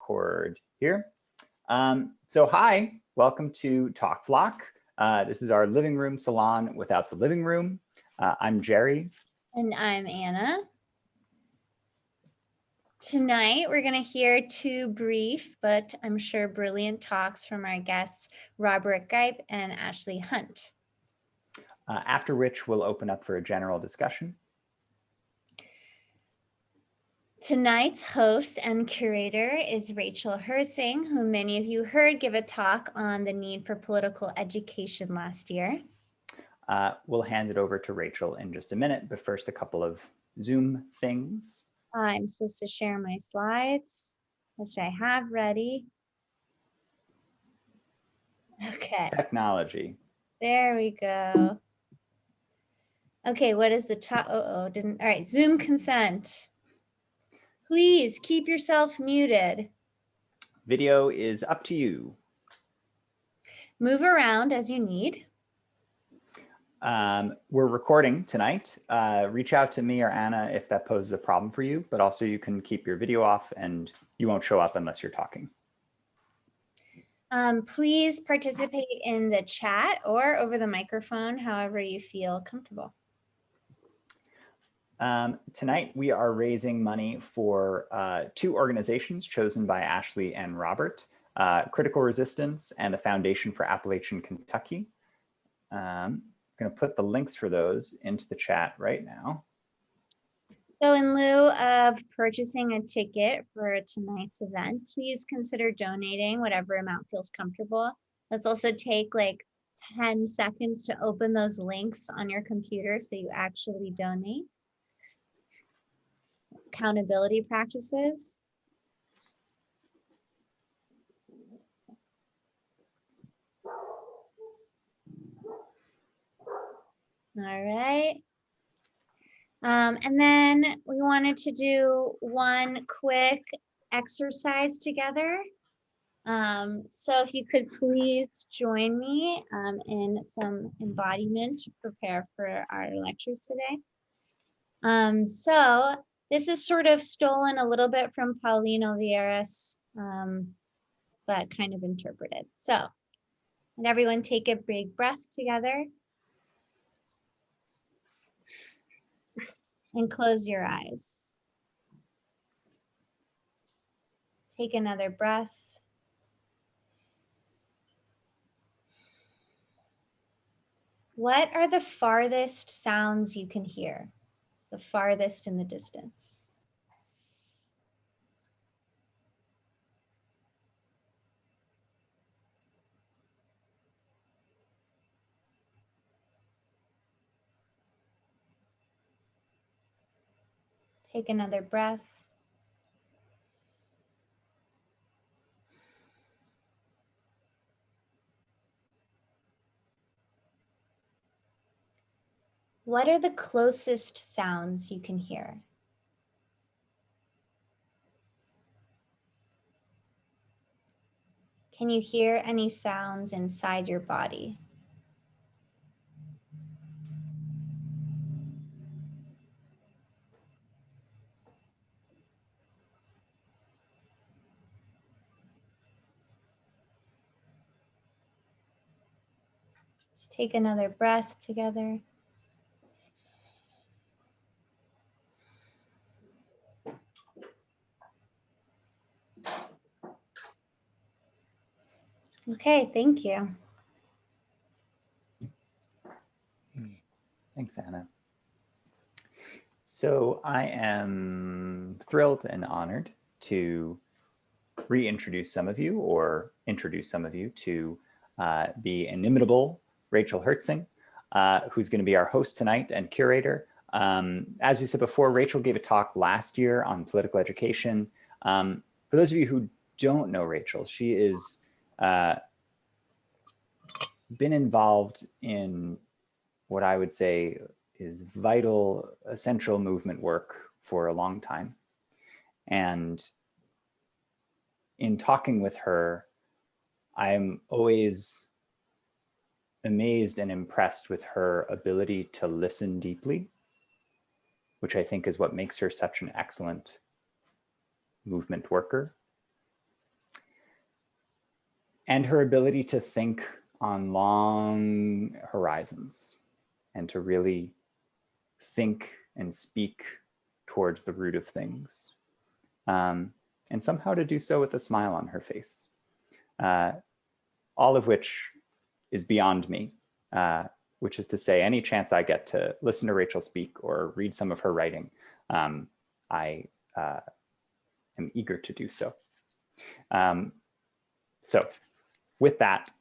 record here. So hi, welcome to Talk Flock. This is our living room salon without the living room. I'm Jerry. And I'm Anna. Tonight, we're going to hear two brief, but I'm sure brilliant talks from our guests, Robert Gipe and Ashley Hunt. After which we'll open up for a general discussion. Tonight's host and curator is Rachel Herzing, who many of you heard give a talk on the need for political education last year. We'll hand it over to Rachel in just a minute, but first a couple of Zoom things. I'm supposed to share my slides, which I have ready. Okay. Technology. There we go. Okay, what is the top? All right, Zoom consent. Please keep yourself muted. Video is up to you. Move around as you need. We're recording tonight. Reach out to me or Anna if that poses a problem for you, but also you can keep your video off and you won't show up unless you're talking. Please participate in the chat or over the microphone, however you feel comfortable. Tonight, we are raising money for two organizations chosen by Ashley and Robert, Critical Resistance and the Foundation for Appalachian Kentucky. I'm going to put the links for those into the chat right now. So in lieu of purchasing a ticket for tonight's event, please consider donating whatever amount feels comfortable. Let's also take like 10 seconds to open those links on your computer so you actually donate. Accountability practices. All right. And then we wanted to do one quick exercise together. So if you could please join me in some embodiment to prepare for our lectures today. So this is sort of stolen a little bit from Paulino Vieira's, but kind of interpreted. So, and everyone take a big breath together. And close your eyes. Take another breath. What are the farthest sounds you can hear? The farthest in the distance. Take another breath. What are the closest sounds you can hear? Can you hear any sounds inside your body? Let's take another breath together. Okay, thank you. Thanks, Anna. So I am thrilled and honored to reintroduce some of you or introduce some of you to the inimitable Rachel Herzing, who's going to be our host tonight and curator. As we said before, Rachel gave a talk last year on political education. For those of you who don't know Rachel, she is been involved in what I would say is vital, essential movement work for a long time. And in talking with her, I'm always amazed and impressed with her ability to listen deeply, which I think is what makes her such an excellent movement worker. and her ability to think on long horizons and to really think and speak towards the root of things. And somehow to do so with a smile on her face. All of which is beyond me, which is to say, any chance I get to listen to Rachel speak or read some of her writing, I am eager to do so. So with that,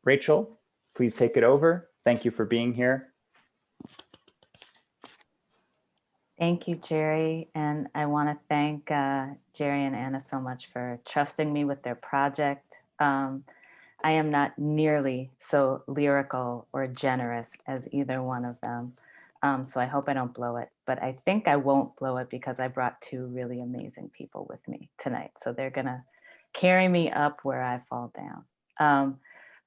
Rachel, please take it over. Thank you for being here. Thank you, Jerry. And I want to thank Jerry and Anna so much for trusting me with their project. I am not nearly so lyrical or generous as either one of them. So I hope I don't blow it, but I think I won't blow it because I brought two really amazing people with me tonight. So they're gonna carry me up where I fall down.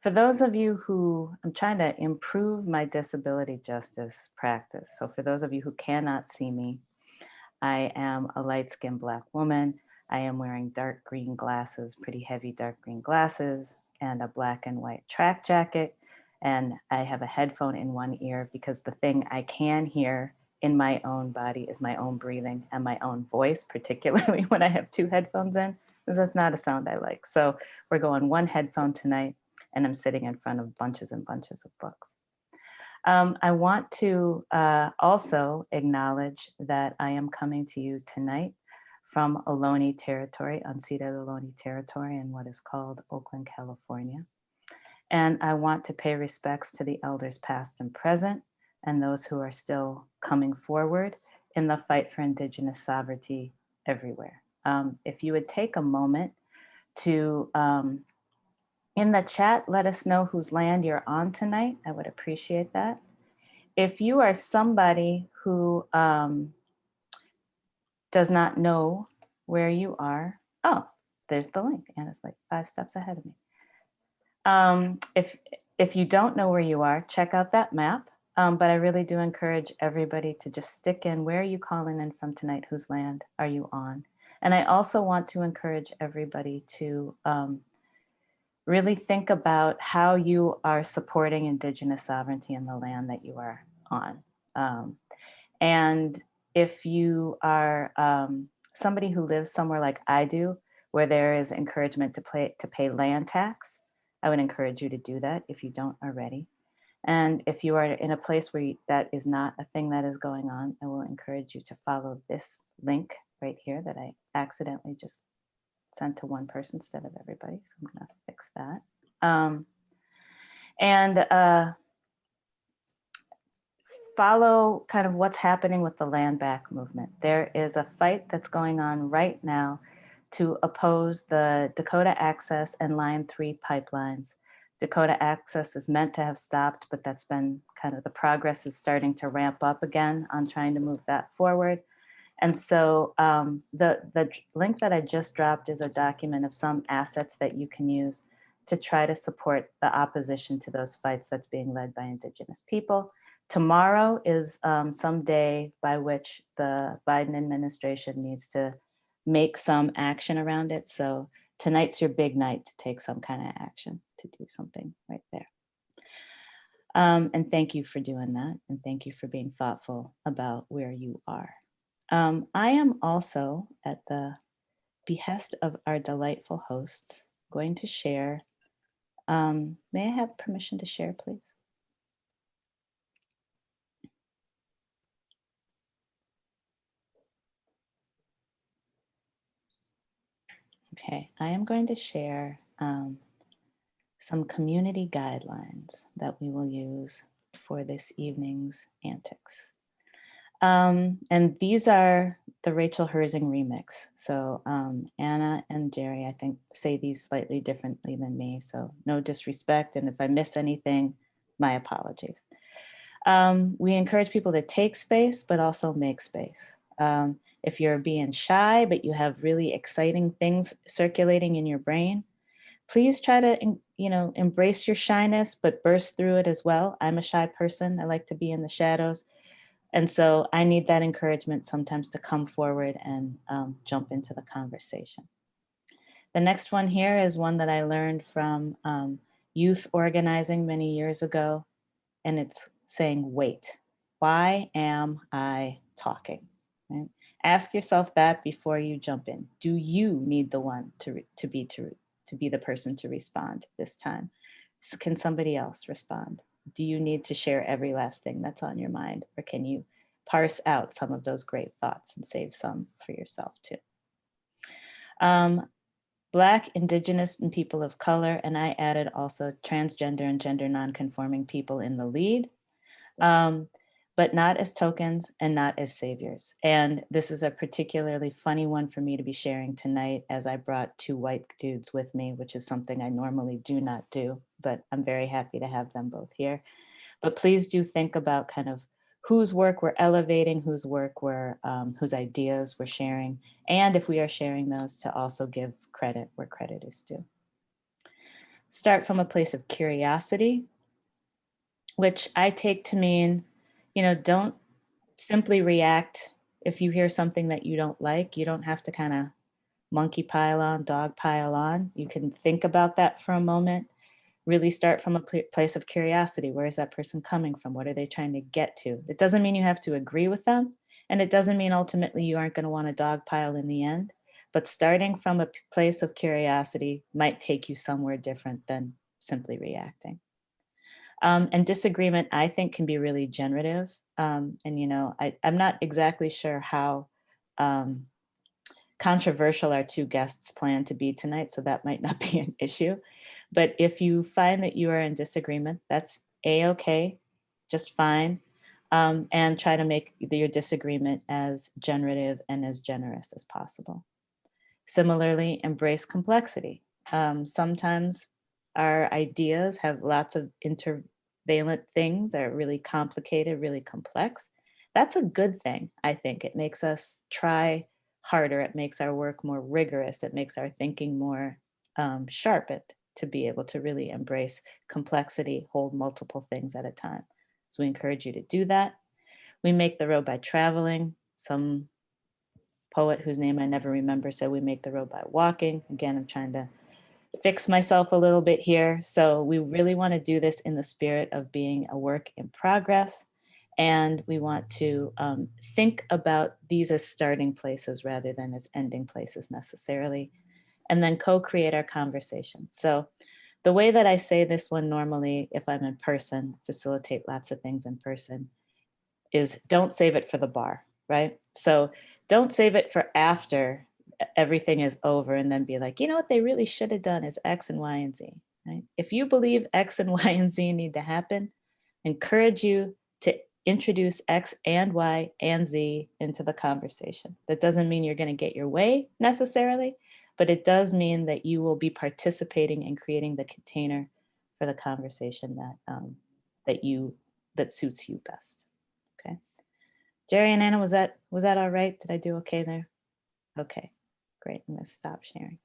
For those of you who, I'm trying to improve my disability justice practice. So for those of you who cannot see me, I am a light-skinned Black woman. I am wearing dark green glasses, pretty heavy dark green glasses, and a black and white track jacket. And I have a headphone in one ear because the thing I can hear in my own body is my own breathing and my own voice, particularly when I have two headphones in, because that's not a sound I like. So we're going one headphone tonight, and I'm sitting in front of bunches and bunches of books. I want to also acknowledge that I am coming to you tonight from Ohlone territory, unceded Ohlone territory in what is called Oakland, California. And I want to pay respects to the elders past and present and those who are still coming forward in the fight for Indigenous sovereignty everywhere. If you would take a moment to, in the chat, let us know whose land you're on tonight. I would appreciate that. If you are somebody who does not know where you are, oh, there's the link, and it's like 5 steps ahead of me. If you don't know where you are, check out that map. But I really do encourage everybody to just stick in, where are you calling in from tonight? Whose land are you on? And I also want to encourage everybody to really think about how you are supporting Indigenous sovereignty in the land that you are on. And if you are somebody who lives somewhere like I do, where there is encouragement to pay land tax, I would encourage you to do that if you don't already. And if you are in a place where that is not a thing that is going on, I will encourage you to follow this link right here that I accidentally just sent to one person instead of everybody. So I'm gonna fix that. Follow kind of what's happening with the land back movement. There is a fight that's going on right now to oppose the Dakota Access and Line 3 pipelines. Dakota Access is meant to have stopped, but that's been kind of, the progress is starting to ramp up again on trying to move that forward. And so the link that I just dropped is a document of some assets that you can use to try to support the opposition to those fights that's being led by Indigenous people. Tomorrow is some day by which the Biden administration needs to make some action around it. So tonight's your big night to take some kind of action, to do something right there. And thank you for doing that. And thank you for being thoughtful about where you are. I am also, at the behest of our delightful hosts, going to share. May I have permission to share, please? Okay, I am going to share some community guidelines that we will use for this evening's antics. And these are the Rachel Herzing remix. So Anna and Jerry, I think, say these slightly differently than me. So no disrespect. And if I miss anything, my apologies. We encourage people to take space, but also make space. If you're being shy, but you have really exciting things circulating in your brain, please try to, embrace your shyness, but burst through it as well. I'm a shy person. I like to be in the shadows. And so I need that encouragement sometimes to come forward and jump into the conversation. The next one here is one that I learned from youth organizing many years ago, and it's saying, wait, why am I talking? Right? Ask yourself that before you jump in. Do you need the one to be the person to respond this time? Can somebody else respond? Do you need to share every last thing that's on your mind, or can you parse out some of those great thoughts and save some for yourself too? Black, Indigenous, and people of color, and I added also transgender and gender nonconforming people in the lead, but not as tokens and not as saviors. And this is a particularly funny one for me to be sharing tonight, as I brought 2 white dudes with me, which is something I normally do not do, but I'm very happy to have them both here. But please do think about kind of whose work we're elevating, whose work whose ideas we're sharing, and if we are sharing those, to also give credit where credit is due. Start from a place of curiosity, which I take to mean, don't simply react if you hear something that you don't like. You don't have to kind of monkey pile on, dog pile on. You can think about that for a moment. Really start from a place of curiosity. Where is that person coming from? What are they trying to get to? It doesn't mean you have to agree with them. And it doesn't mean ultimately you aren't going to want to dogpile in the end. But starting from a place of curiosity might take you somewhere different than simply reacting. And disagreement, I think, can be really generative. I'm not exactly sure how controversial our 2 guests plan to be tonight, so that might not be an issue. But if you find that you are in disagreement, that's a-okay, just fine. And try to make your disagreement as generative and as generous as possible. Similarly, embrace complexity. Sometimes our ideas have lots of intervalent things that are really complicated, really complex. That's a good thing, I think. It makes us try harder. It makes our work more rigorous. It makes our thinking more sharpened to be able to really embrace complexity, hold multiple things at a time. So we encourage you to do that. We make the road by traveling. Some poet whose name I never remember said we make the road by walking. Again, I'm trying to fix myself a little bit here. So we really want to do this in the spirit of being a work in progress. And we want to think about these as starting places rather than as ending places necessarily, and then co-create our conversation. So the way that I say this one normally, if I'm in person, facilitate lots of things in person, is don't save it for the bar, right? So don't save it for after everything is over and then be like, you know what they really should have done is X and Y and Z, right? If you believe X and Y and Z need to happen, encourage you to introduce X and Y and Z into the conversation. That doesn't mean you're going to get your way necessarily, but it does mean that you will be participating in creating the container for the conversation that suits you best. Okay. Jerry and Anna, was that all right? Did I do okay there? Okay, great. I'm going to stop sharing.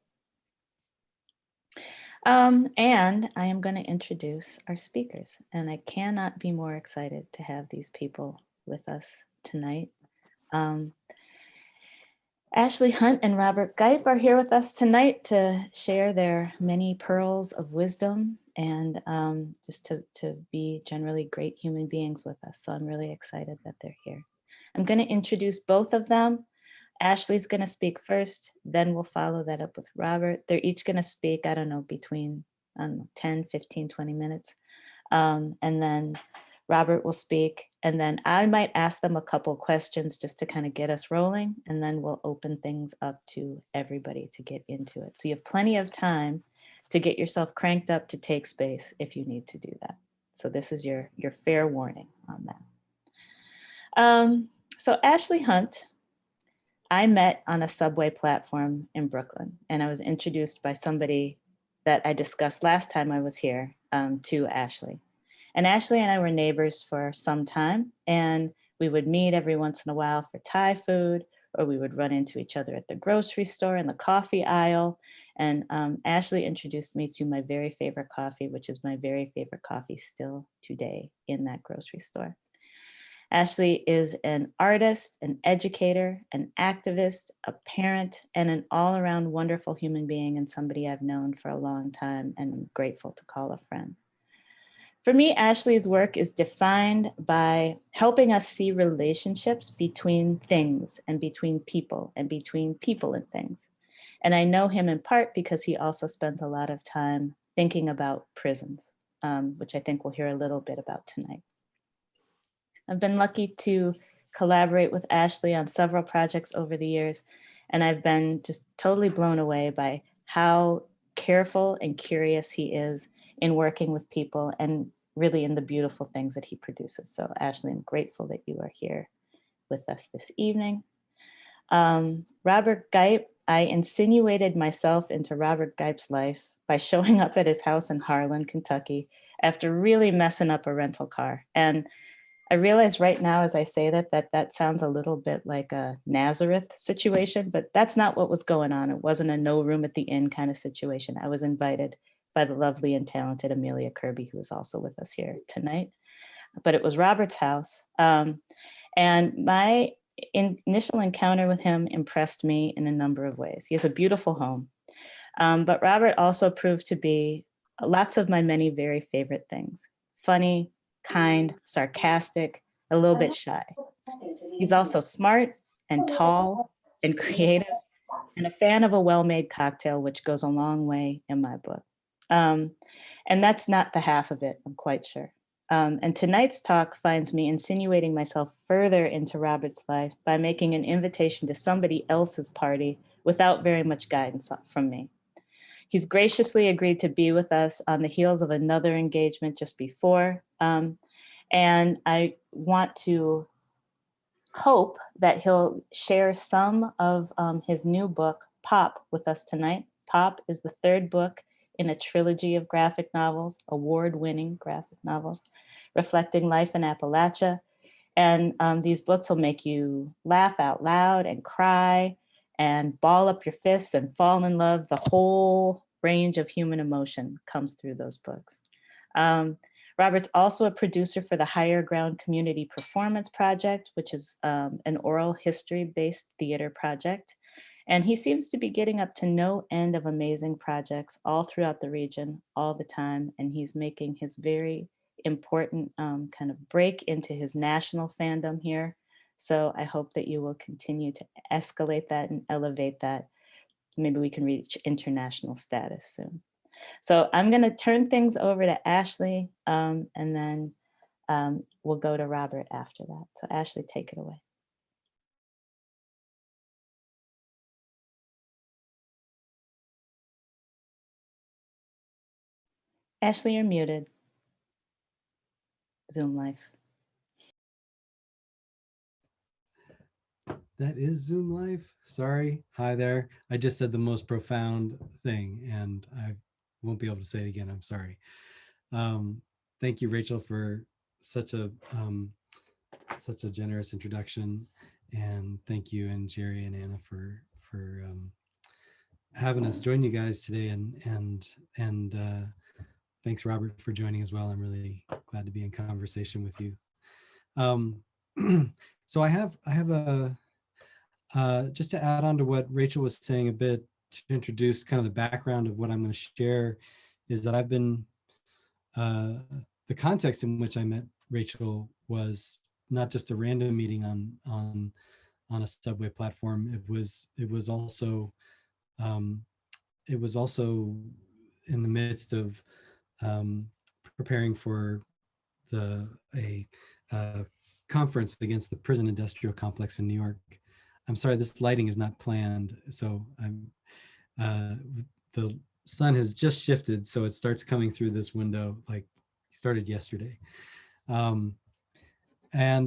And I am going to introduce our speakers, and I cannot be more excited to have these people with us tonight. Ashley Hunt and Robert Gipe are here with us tonight to share their many pearls of wisdom and just to be generally great human beings with us. So I'm really excited that they're here. I'm going to introduce both of them. Ashley's going to speak first, then we'll follow that up with Robert. They're each going to speak, I don't know, between 10, 15, 20 minutes. And then Robert will speak, and then I might ask them a couple questions just to kind of get us rolling, and then we'll open things up to everybody to get into it. So you have plenty of time to get yourself cranked up to take space if you need to do that. So this is your fair warning on that. So Ashley Hunt, I met on a subway platform in Brooklyn, and I was introduced by somebody that I discussed last time I was here to Ashley. And Ashley and I were neighbors for some time, and we would meet every once in a while for Thai food, or we would run into each other at the grocery store in the coffee aisle. And Ashley introduced me to my very favorite coffee, which is my very favorite coffee still today in that grocery store. Ashley is an artist, an educator, an activist, a parent, and an all-around wonderful human being, and somebody I've known for a long time and I'm grateful to call a friend. For me, Ashley's work is defined by helping us see relationships between things and between people and things. And I know him in part because he also spends a lot of time thinking about prisons, which I think we'll hear a little bit about tonight. I've been lucky to collaborate with Ashley on several projects over the years, and I've been just totally blown away by how careful and curious he is in working with people and really in the beautiful things that he produces. So Ashley, I'm grateful that you are here with us this evening. Robert Gaip, I insinuated myself into Robert Gaip's life by showing up at his house in Harlan, Kentucky, after really messing up a rental car. And I realize right now, as I say that sounds a little bit like a Nazareth situation, but that's not what was going on. It wasn't a no room at the inn kind of situation. I was invited by the lovely and talented Amelia Kirby, who is also with us here tonight. But it was Robert's house. And my initial encounter with him impressed me in a number of ways. He has a beautiful home, but Robert also proved to be lots of my many very favorite things: funny, kind, sarcastic, a little bit shy. He's also smart and tall and creative and a fan of a well-made cocktail, which goes a long way in my book. And that's not the half of it, I'm quite sure. And tonight's talk finds me insinuating myself further into Robert's life by making an invitation to somebody else's party without very much guidance from me. He's graciously agreed to be with us on the heels of another engagement just before. And I want to hope that he'll share some of his new book, Pop, with us tonight. Pop is the third book in a trilogy of graphic novels, award-winning graphic novels, reflecting life in Appalachia. And these books will make you laugh out loud and cry and ball up your fists and fall in love. The whole range of human emotion comes through those books. Robert's also a producer for the Higher Ground Community Performance Project, which is an oral history-based theater project. And he seems to be getting up to no end of amazing projects all throughout the region, all the time. And he's making his very important kind of break into his national fandom here. So I hope that you will continue to escalate that and elevate that. Maybe we can reach international status soon. So I'm going to turn things over to Ashley, and then we'll go to Robert after that. So Ashley, take it away. Ashley, you're muted. Zoom Life. That is Zoom Life. Sorry. Hi there. I just said the most profound thing and I won't be able to say it again. I'm sorry. Thank you, Rachel, for such a generous introduction. And thank you, and Jerry and Anna for having us join you guys today. And thanks, Robert, for joining as well. I'm really glad to be in conversation with you. So I have a just to add on to what Rachel was saying a bit, to introduce kind of the background of what I'm going to share, is that I've been, the context in which I met Rachel was not just a random meeting on a subway platform. It was also in the midst of preparing for a conference against the prison industrial complex in New York. I'm sorry, this lighting is not planned. So the sun has just shifted, so it starts coming through this window, like started yesterday. And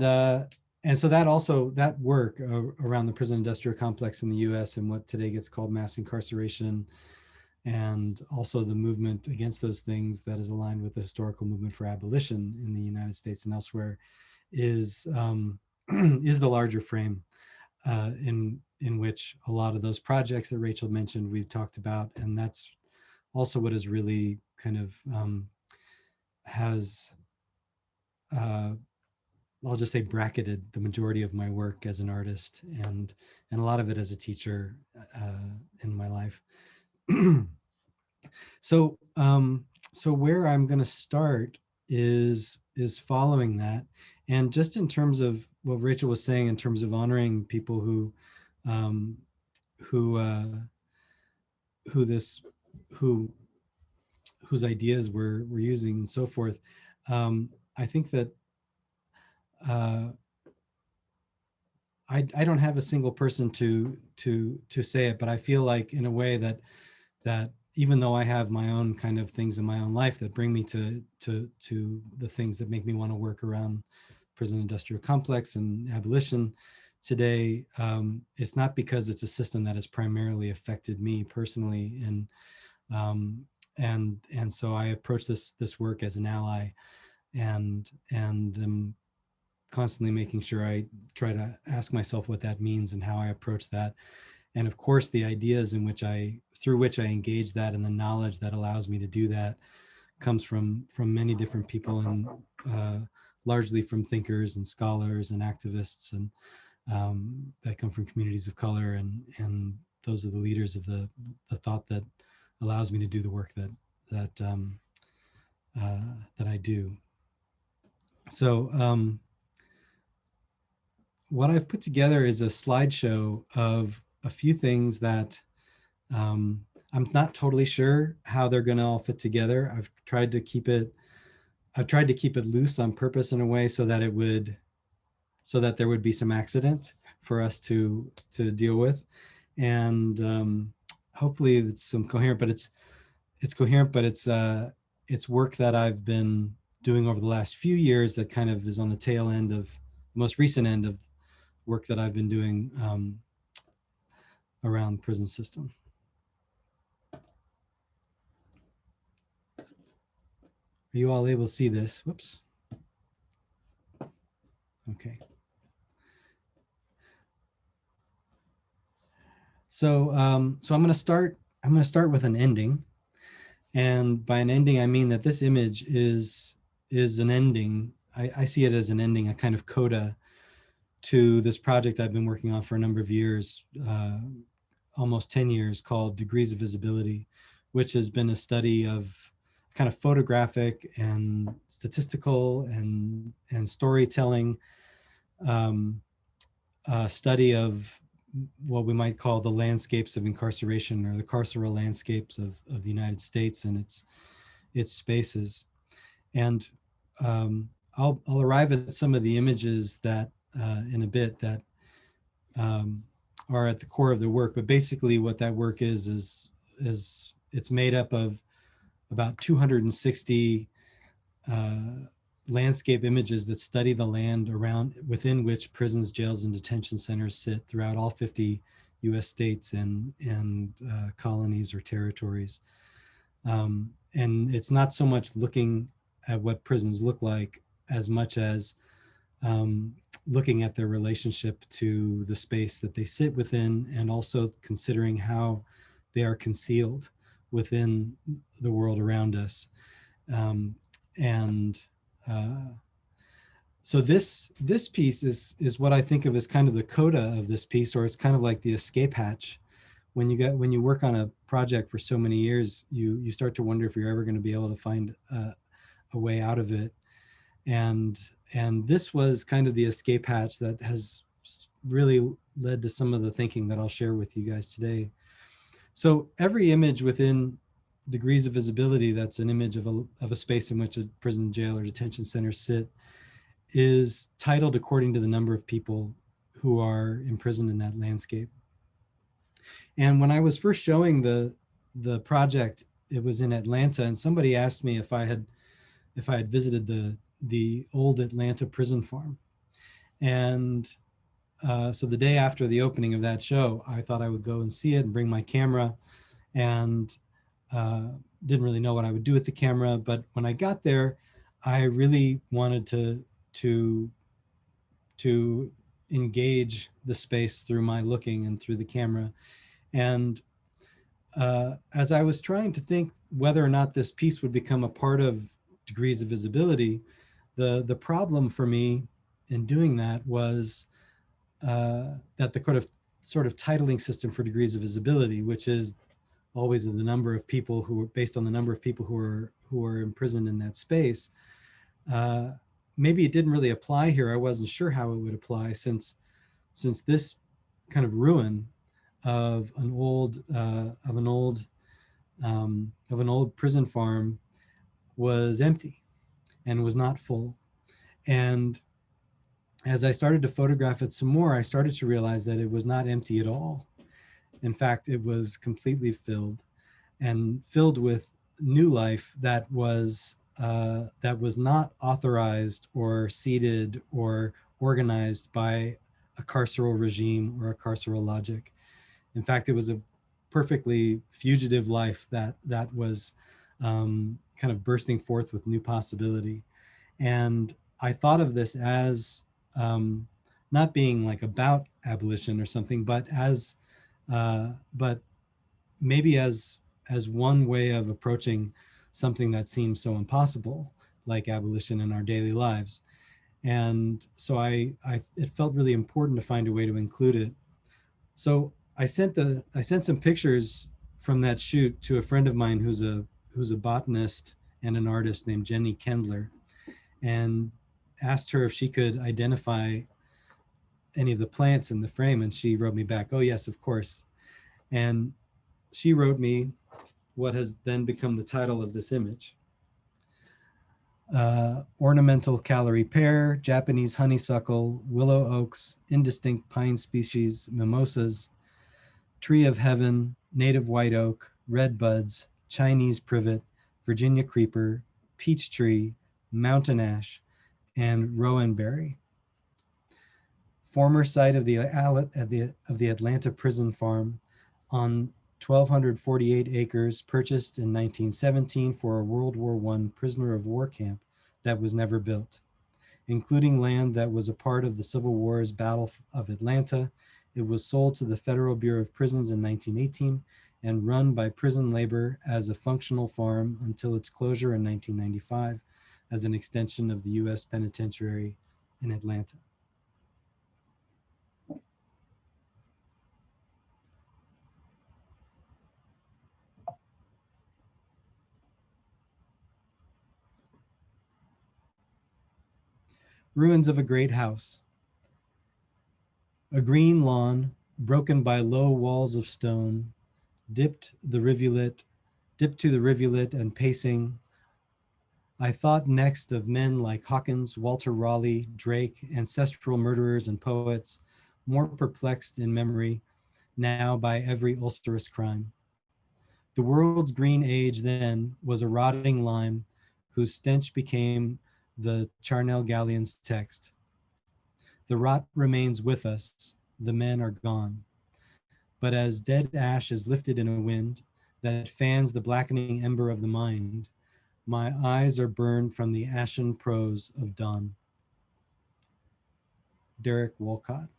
so that work around the prison industrial complex in the US and what today gets called mass incarceration, and also the movement against those things that is aligned with the historical movement for abolition in the United States and elsewhere, is the larger frame in which a lot of those projects that Rachel mentioned we've talked about. And that's also what is really kind of has I'll just say bracketed the majority of my work as an artist and a lot of it as a teacher in my life. So so where I'm going to start is following that, and just in terms of what Rachel was saying in terms of honoring people who um, who uh, who this who whose ideas we're using and so forth. I think that uh, I don't have a single person to say it, but I feel like in a way that even though I have my own kind of things in my own life that bring me to the things that make me want to work around prison industrial complex and abolition today, it's not because it's a system that has primarily affected me personally, and so I approach this work as an ally, and constantly making sure I try to ask myself what that means and how I approach that. And of course, the ideas through which I engage that and the knowledge that allows me to do that comes from many different people, and largely from thinkers and scholars and activists, and that come from communities of color, and those are the leaders of the thought that allows me to do the work that I do. So what I've put together is a slideshow of a few things that I'm not totally sure how they're going to all fit together. I've tried to keep it loose on purpose in a way so that there would be some accident for us to deal with, and hopefully it's some coherent. But it's coherent, but it's work that I've been doing over the last few years that kind of is on the tail end of the most recent end of work that I've been doing around the prison system. Are you all able to see this? Whoops. Okay. So so I'm going to start with an ending, and by an ending I mean that this image is an ending. I see it as an ending, a kind of coda to this project I've been working on for a number of years, almost 10 years, called Degrees of Visibility, which has been a study of kind of photographic and statistical and storytelling study of what we might call the landscapes of incarceration, or the carceral landscapes of the United States and its spaces. And I'll arrive at some of the images that in a bit that are at the core of the work. But basically what that work is it's made up of about 260 landscape images that study the land around within which prisons, jails, and detention centers sit throughout all 50 US states and colonies or territories. And it's not so much looking at what prisons look like as much as looking at their relationship to the space that they sit within, and also considering how they are concealed within the world around us. So this piece is what I think of as kind of the coda of this piece, or it's kind of like the escape hatch. When you work on a project for so many years, you start to wonder if you're ever going to be able to find a way out of it. And this was kind of the escape hatch that has really led to some of the thinking that I'll share with you guys today. So every image within Degrees of Visibility that's an image of a space in which a prison, jail, or detention center sit is titled according to the number of people who are imprisoned in that landscape. And when I was first showing the project, it was in Atlanta, and somebody asked me if I had visited the old Atlanta prison farm. And so the day after the opening of that show, I thought I would go and see it and bring my camera, and didn't really know what I would do with the camera. But when I got there, I really wanted to engage the space through my looking and through the camera. And as I was trying to think whether or not this piece would become a part of Degrees of Visibility, the problem for me in doing that was that the sort of titling system for degrees of visibility, which is always the number of people who are based on the number of people who are imprisoned in that space. Maybe it didn't really apply here. I wasn't sure how it would apply since this kind of ruin of an old prison farm was empty and was not full. And as I started to photograph it some more, I started to realize that it was not empty at all. In fact, it was completely filled, and filled with new life that was not authorized or seeded or organized by a carceral regime or a carceral logic. In fact, it was a perfectly fugitive life that was kind of bursting forth with new possibility. And I thought of this as not being like about abolition or something, but as but maybe as one way of approaching something that seems so impossible, like abolition in our daily lives. And so it felt really important to find a way to include it. So I sent some pictures from that shoot to a friend of mine who's a botanist and an artist named Jenny Kendler, and asked her if she could identify any of the plants in the frame, and she wrote me back, "Oh yes, of course." And she wrote me what has then become the title of this image. Ornamental Callery pear, Japanese honeysuckle, willow oaks, indistinct pine species, mimosas, tree of heaven, native white oak, red buds, Chinese privet, Virginia creeper, peach tree, mountain ash, and rowan berry. Former site of the Atlanta prison farm on 1,248 acres, purchased in 1917 for a World War I prisoner of war camp that was never built, including land that was a part of the Civil War's Battle of Atlanta. It was sold to the Federal Bureau of Prisons in 1918 and run by prison labor as a functional farm until its closure in 1995 as an extension of the U.S. Penitentiary in Atlanta. Ruins of a great house. A green lawn, broken by low walls of stone, dipped to the rivulet and pacing. I thought next of men like Hawkins, Walter Raleigh, Drake, ancestral murderers and poets, more perplexed in memory now by every ulcerous crime. The world's green age then was a rotting lime whose stench became the charnel galleon's text. The rot remains with us, the men are gone. But as dead ash is lifted in a wind that fans the blackening ember of the mind, my eyes are burned from the ashen prose of dawn. Derek Walcott.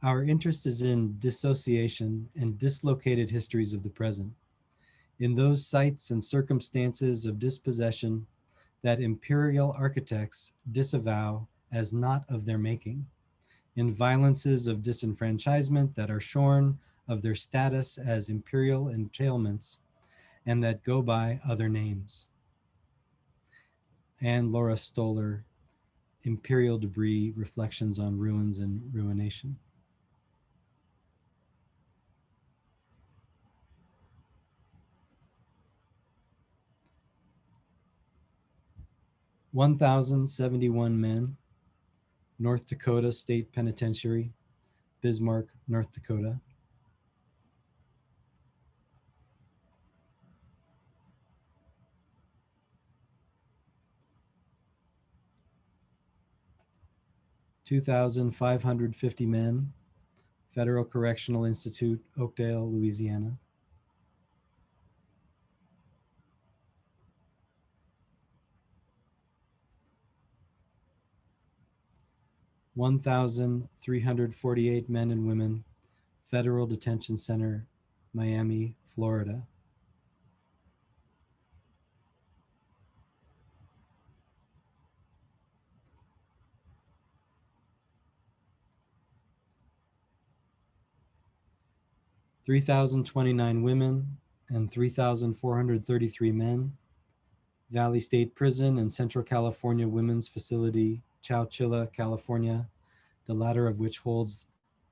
Our interest is in dissociation and dislocated histories of the present, in those sites and circumstances of dispossession that imperial architects disavow as not of their making, in violences of disenfranchisement that are shorn of their status as imperial entailments and that go by other names. And Laura Stoller, Imperial Debris, Reflections on Ruins and Ruination. 1,071 men, North Dakota State Penitentiary, Bismarck, North Dakota. 2,550 men, Federal Correctional Institute, Oakdale, Louisiana. 1,348 men and women, Federal Detention Center, Miami, Florida. 3,029 women and 3,433 men, Valley State Prison and Central California Women's Facility, Chowchilla, California, the latter of which holds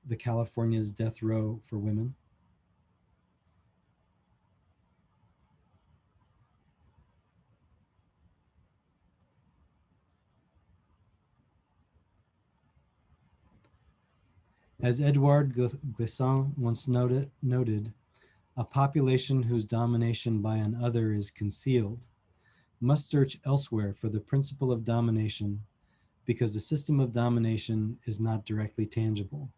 the California's death row for women. As Edouard Glissant once noted, a population whose domination by an other is concealed must search elsewhere for the principle of domination because the system of domination is not directly tangible.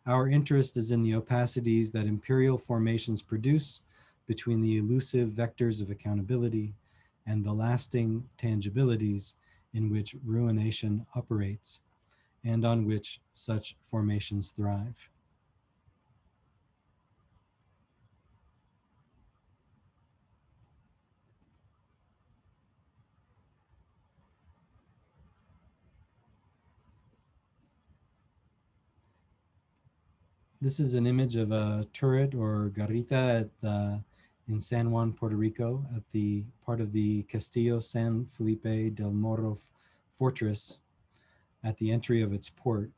Our interest is in the opacities that imperial formations produce between the elusive vectors of accountability and the lasting tangibilities in which ruination operates and on which such formations thrive. This is an image of a turret or garita in San Juan, Puerto Rico, at the part of the Castillo San Felipe del Morro fortress at the entry of its port.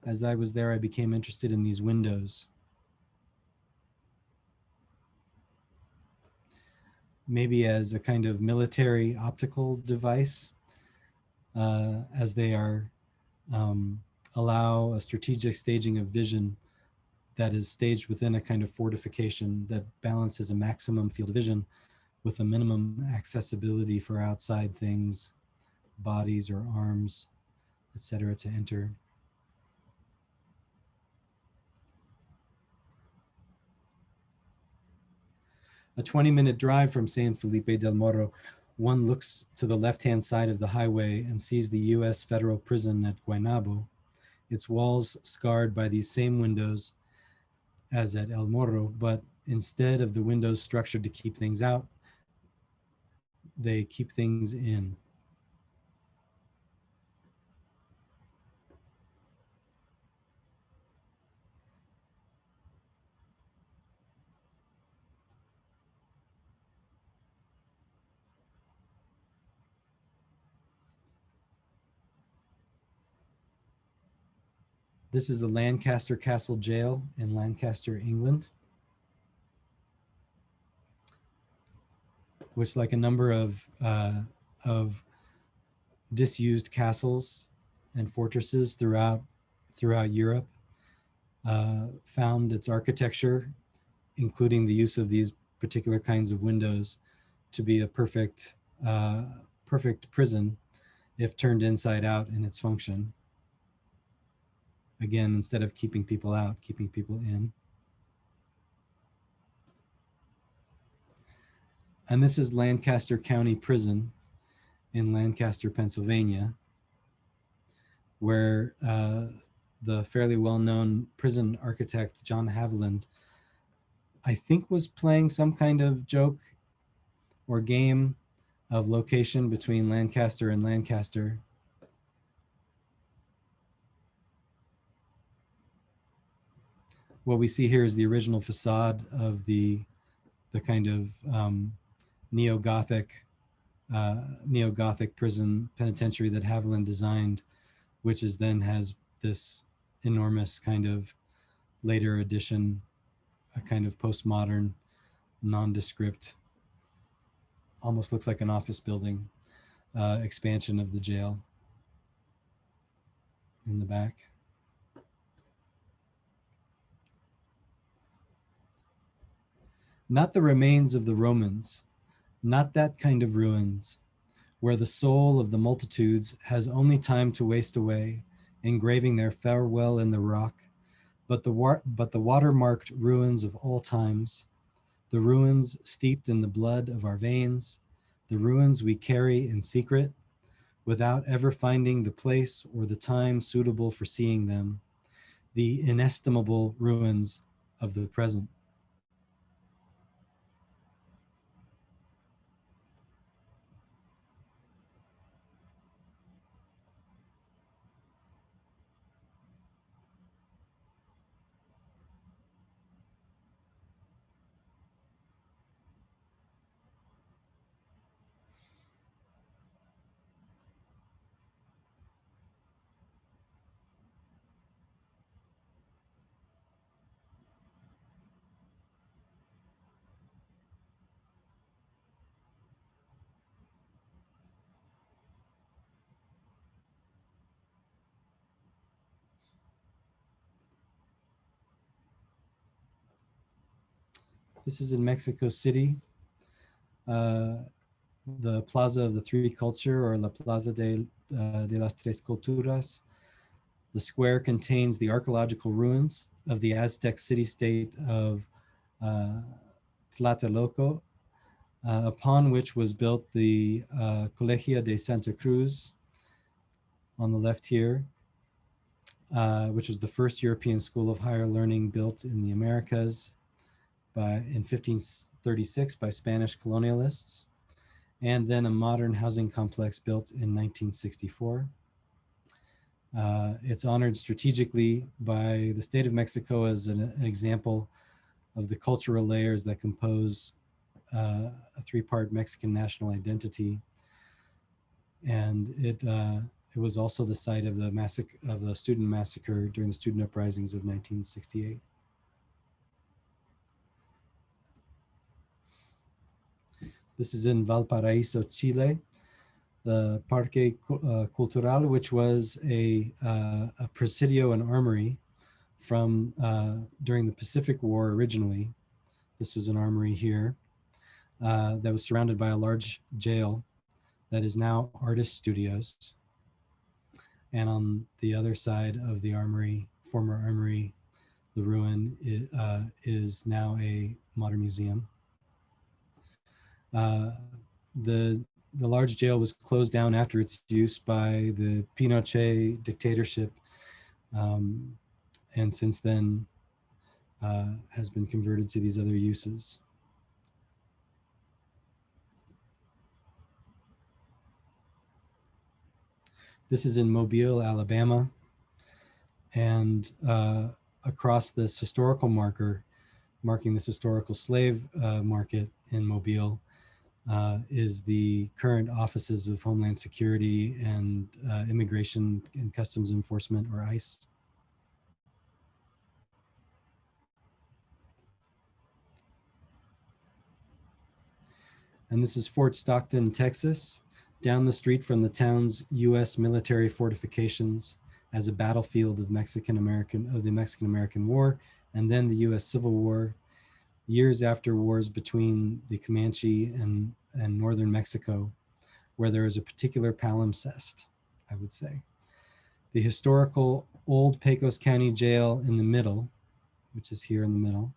As I was there, I became interested in these windows. Maybe as a kind of military optical device, as they are allow a strategic staging of vision that is staged within a kind of fortification that balances a maximum field of vision with a minimum accessibility for outside things, bodies or arms, etc., to enter. A 20-minute drive from San Felipe del Morro, one looks to the left-hand side of the highway and sees the U.S. federal prison at Guaynabo, its walls scarred by these same windows as at El Morro, but instead of the windows structured to keep things out, they keep things in. This is the Lancaster Castle Jail in Lancaster, England, which, like a number of disused castles and fortresses throughout Europe, found its architecture, including the use of these particular kinds of windows, to be a perfect prison if turned inside out in its function. Again, instead of keeping people out, keeping people in. And this is Lancaster County Prison in Lancaster, Pennsylvania, where the fairly well-known prison architect, John Haviland, I think was playing some kind of joke or game of location between Lancaster and Lancaster. What we see here is the original facade of the kind of neo-Gothic prison penitentiary that Haviland designed which is then has this enormous kind of later addition, a kind of postmodern, nondescript, almost looks like an office building, expansion of the jail in the back. Not the remains of the Romans, not that kind of ruins, where the soul of the multitudes has only time to waste away, engraving their farewell in the rock, but the water-marked ruins of all times, the ruins steeped in the blood of our veins, the ruins we carry in secret, without ever finding the place or the time suitable for seeing them, the inestimable ruins of the present. This is in Mexico City, the Plaza of the Three Culture, or La Plaza de las Tres Culturas. The square contains the archaeological ruins of the Aztec city-state of Tlatelolco, upon which was built the Colegio de Santa Cruz on the left here, which was the first European school of higher learning built in the Americas in 1536 by Spanish colonialists, and then a modern housing complex built in 1964. It's honored strategically by the state of Mexico as an example of the cultural layers that compose a three-part Mexican national identity. And it was also the site of the student massacre during the student uprisings of 1968. This is in Valparaiso, Chile, the Parque Cultural, which was a presidio and armory from during the Pacific War originally. This was an armory here that was surrounded by a large jail that is now artist studios. And on the other side of the armory, former armory, the ruin is now a modern museum. The large jail was closed down after its use by the Pinochet dictatorship, and since then has been converted to these other uses. This is in Mobile, Alabama, and across this historical marker, marking this historical slave market in Mobile, is the current offices of Homeland Security and Immigration and Customs Enforcement, or ICE. And this is Fort Stockton, Texas, down the street from the town's U.S. military fortifications as a battlefield of the Mexican-American War, and then the U.S. Civil War, years after wars between the Comanche and northern Mexico, where there is a particular palimpsest, I would say. The historical old Pecos County Jail in the middle, which is here in the middle,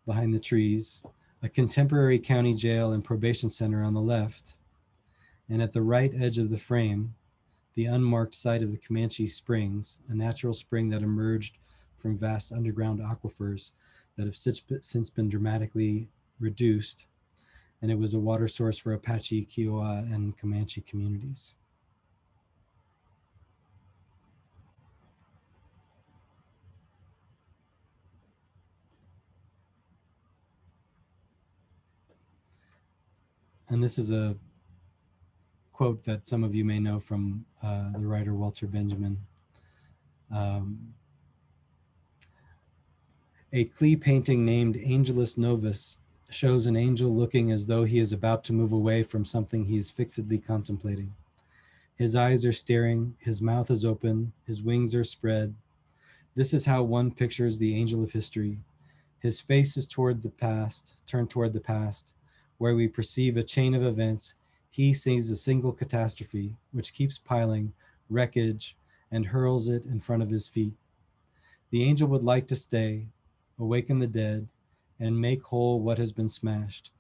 behind the trees, a contemporary county jail and probation center on the left, and at the right edge of the frame, the unmarked site of the Comanche Springs, a natural spring that emerged from vast underground aquifers that have since been dramatically reduced, and it was a water source for Apache, Kiowa, and Comanche communities. And this is a quote that some of you may know from the writer Walter Benjamin. A Klee painting named Angelus Novus shows an angel looking as though he is about to move away from something he is fixedly contemplating. His eyes are staring, his mouth is open, his wings are spread. This is how one pictures the angel of history. His face is turned toward the past, where we perceive a chain of events. He sees a single catastrophe, which keeps piling wreckage and hurls it in front of his feet. The angel would like to stay, awaken the dead, and make whole what has been smashed.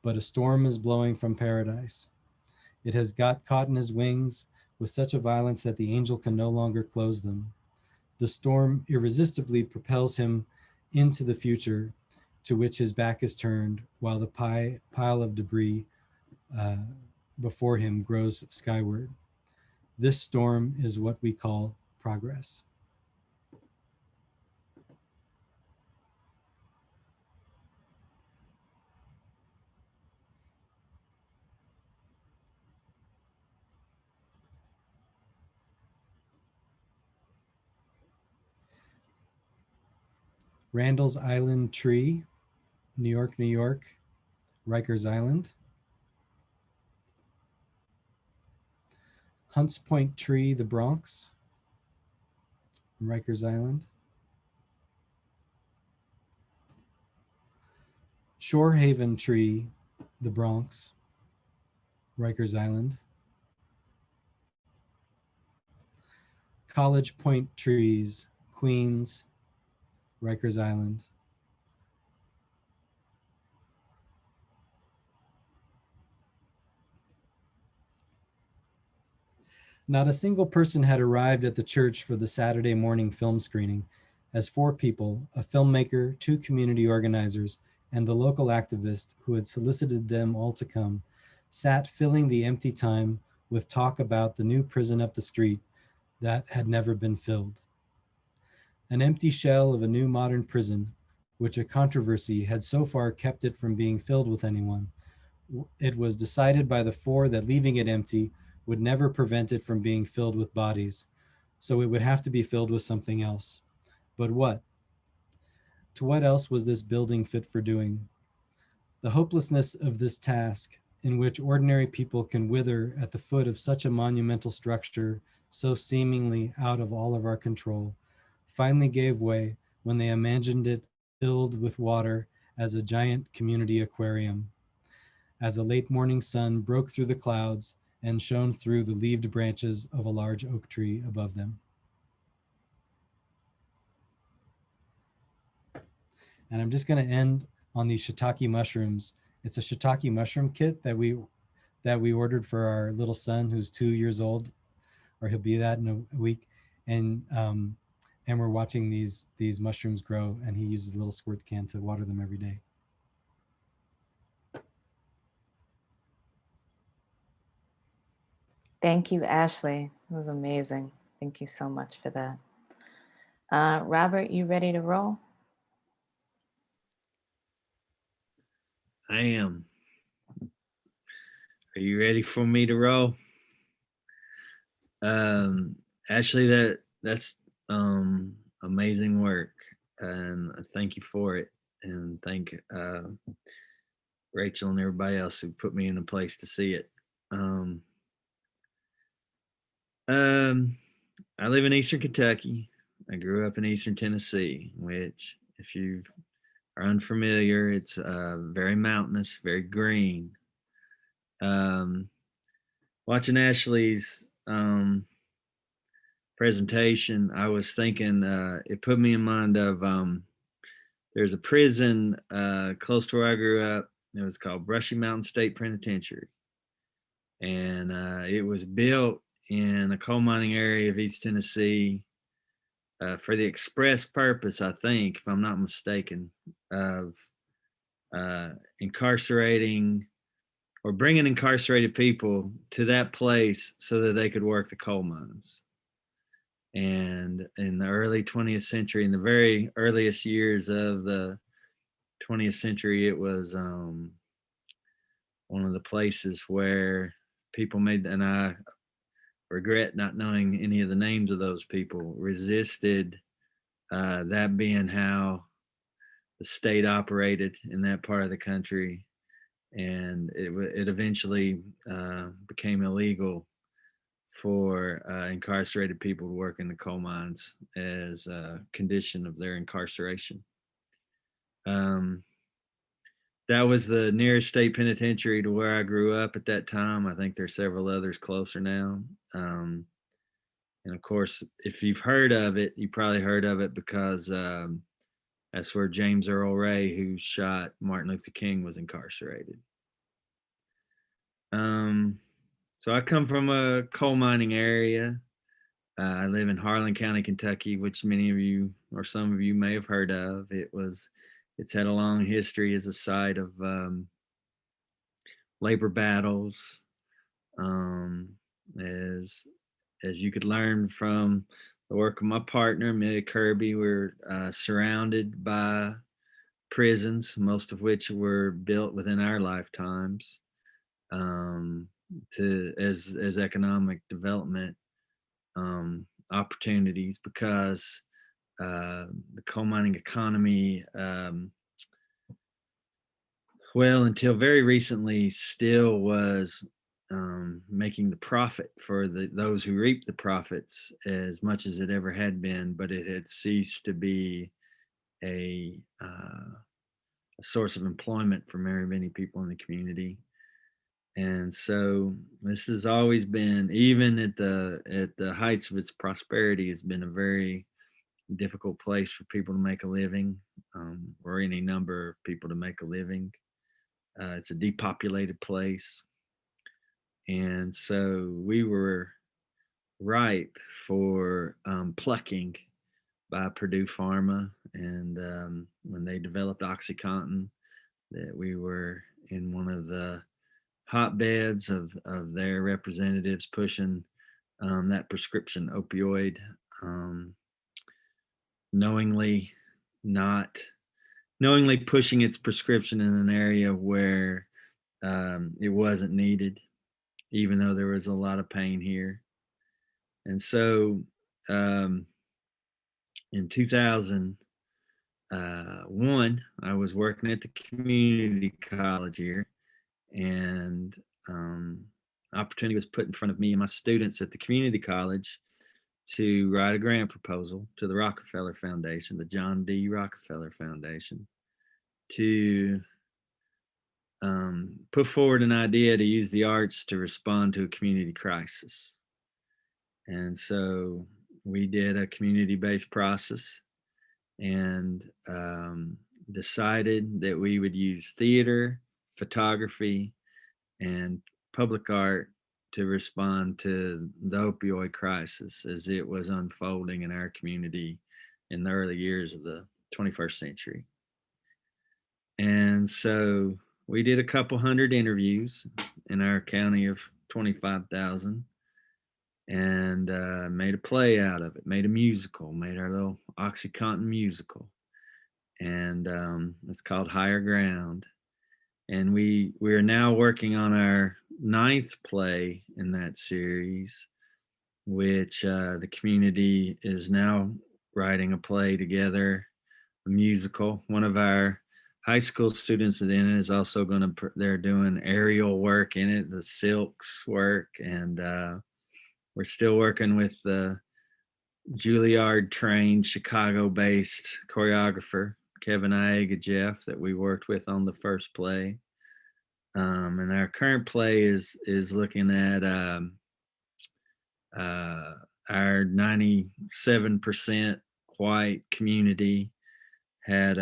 But a storm is blowing from paradise. It has got caught in his wings with such a violence that the angel can no longer close them. The storm irresistibly propels him into the future to which his back is turned, while the pile of debris before him grows skyward. This storm is what we call progress. Randall's Island Tree, New York, New York, Rikers Island. Hunts Point Tree, the Bronx, Rikers Island. Shorehaven Tree, the Bronx, Rikers Island. College Point Trees, Queens, Rikers Island. Not a single person had arrived at the church for the Saturday morning film screening, as 4 people, a filmmaker, 2 community organizers, and the local activist who had solicited them all to come, sat filling the empty time with talk about the new prison up the street that had never been filled. An empty shell of a new modern prison, which a controversy had so far kept it from being filled with anyone. It was decided by the 4 that leaving it empty would never prevent it from being filled with bodies, so it would have to be filled with something else. But what? To what else was this building fit for doing? The hopelessness of this task, in which ordinary people can wither at the foot of such a monumental structure so seemingly out of all of our control, finally gave way when they imagined it filled with water as a giant community aquarium. As a late morning sun broke through the clouds and shone through the leaved branches of a large oak tree above them. And I'm just going to end on these shiitake mushrooms. It's a shiitake mushroom kit that we ordered for our little son who's 2 years old, or he'll be that in a week. And we're watching these mushrooms grow, and he uses a little squirt can to water them every day. Thank you, Ashley. It was amazing. Thank you so much for that. Robert, you ready to roll? I am. Are you ready for me to roll? Ashley, that's amazing work, and thank you for it, and thank Rachel and everybody else who put me in a place to see it. I live in Eastern Kentucky. I grew up in Eastern Tennessee, which, if you are unfamiliar, it's very mountainous, very green. Watching Ashley's presentation, I was thinking, it put me in mind of there's a prison close to where I grew up. It was called Brushy Mountain State Penitentiary. And it was built in a coal mining area of East Tennessee for the express purpose, I think, if I'm not mistaken, of incarcerating or bringing incarcerated people to that place so that they could work the coal mines. And in the early 20th century, in the very earliest years of the 20th century, it was one of the places where people made, and I regret not knowing any of the names of those people, resisted that being how the state operated in that part of the country. And it eventually became illegal for incarcerated people to work in the coal mines as a condition of their incarceration. That was the nearest state penitentiary to where I grew up at that time. I think there's several others closer now. And of course, if you've heard of it, you probably heard of it because that's where James Earl Ray, who shot Martin Luther King, was incarcerated. So I come from a coal mining area. I live in Harlan County, Kentucky, which many of you or some of you may have heard of. It's had a long history as a site of labor battles. As you could learn from the work of my partner, Amelia Kirby, we're surrounded by prisons, most of which were built within our lifetimes, as economic development opportunities, because the coal mining economy, well, until very recently, still was making the profit for those who reap the profits as much as it ever had been, but it had ceased to be a source of employment for many people in the community. And so this has always been, even at the heights of its prosperity, has been a very difficult place for people to make a living, or any number of people to make a living. It's a depopulated place. And so we were ripe for plucking by Purdue Pharma. And when they developed OxyContin, that we were in one of the hotbeds of their representatives pushing that prescription opioid, knowingly pushing its prescription in an area where it wasn't needed, even though there was a lot of pain here. And so in 2001, I was working at the community college here, and opportunity was put in front of me and my students at the community college to write a grant proposal to the Rockefeller Foundation, the John D. Rockefeller Foundation, to put forward an idea to use the arts to respond to a community crisis. And so we did a community-based process and decided that we would use theater, photography, and public art to respond to the opioid crisis as it was unfolding in our community in the early years of the 21st century. And so we did a couple hundred interviews in our county of 25,000, and made a play out of it, made a musical, made our little OxyContin musical. And it's called Higher Ground. And we are now working on our 9th play in that series, which the community is now writing a play together, a musical. One of our high school students in it is also they're doing aerial work in it, the silks work. And we're still working with the Juilliard trained Chicago-based choreographer, Kevin Iega-Jeff, that we worked with on the first play. And our current play is looking at our 97% white community had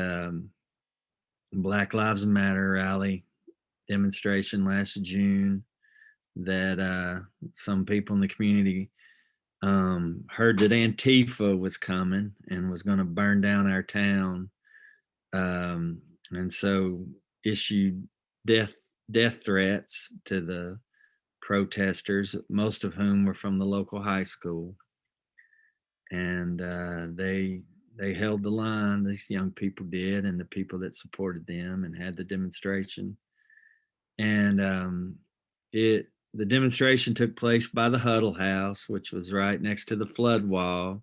Black Lives Matter rally demonstration last June that some people in the community heard that Antifa was coming and was going to burn down our town, and so issued death threats to the protesters, most of whom were from the local high school. And they held the line, these young people did, and the people that supported them and had the demonstration. And it the demonstration took place by the Huddle House, which was right next to the flood wall,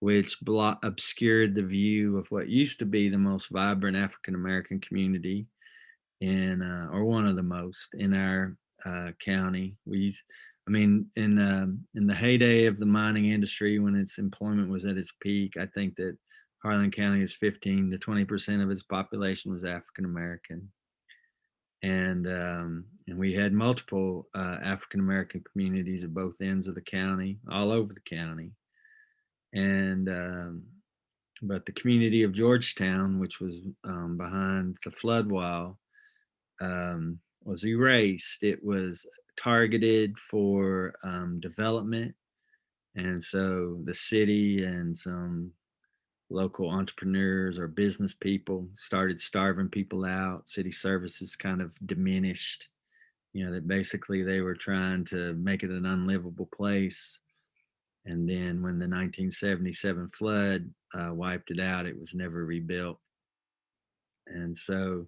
which obscured the view of what used to be the most vibrant African American community in, or one of the most in our county. In the heyday of the mining industry, when its employment was at its peak, I think that Harlan County is 15 to 20% of its population was African American. And we had multiple African American communities at both ends of the county, all over the county. And but the community of Georgetown, which was behind the flood wall, was erased. It was targeted for development, and so the city and some local entrepreneurs or business people started starving people out. City services kind of diminished, that basically they were trying to make it an unlivable place. And then when the 1977 flood wiped it out, it was never rebuilt. And so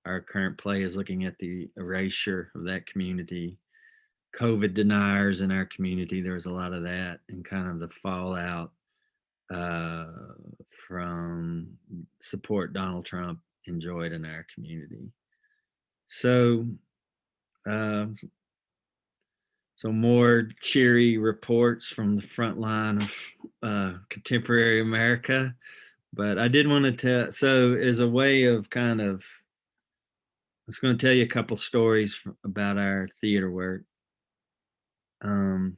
our current play is looking at the erasure of that community. COVID deniers in our community, there was a lot of that, and kind of the fallout from support Donald Trump enjoyed in our community. So more cheery reports from the front line of contemporary America. But I did want to tell, so as a way of kind of, I was going to tell you a couple stories about our theater work. In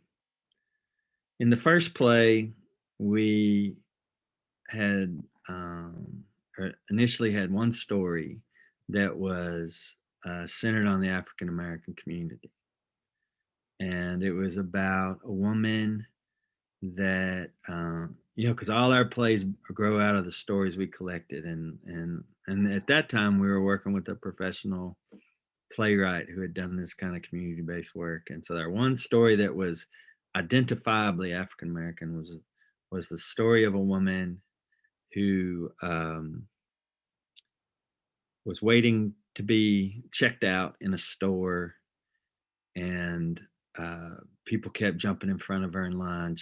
the first play, we had initially had one story that was centered on the African American community. And it was about a woman that, because all our plays grow out of the stories we collected. And at that time, we were working with a professional playwright who had done this kind of community-based work. And so our one story that was identifiably African American was the story of a woman who was waiting to be checked out in a store, and people kept jumping in front of her in line,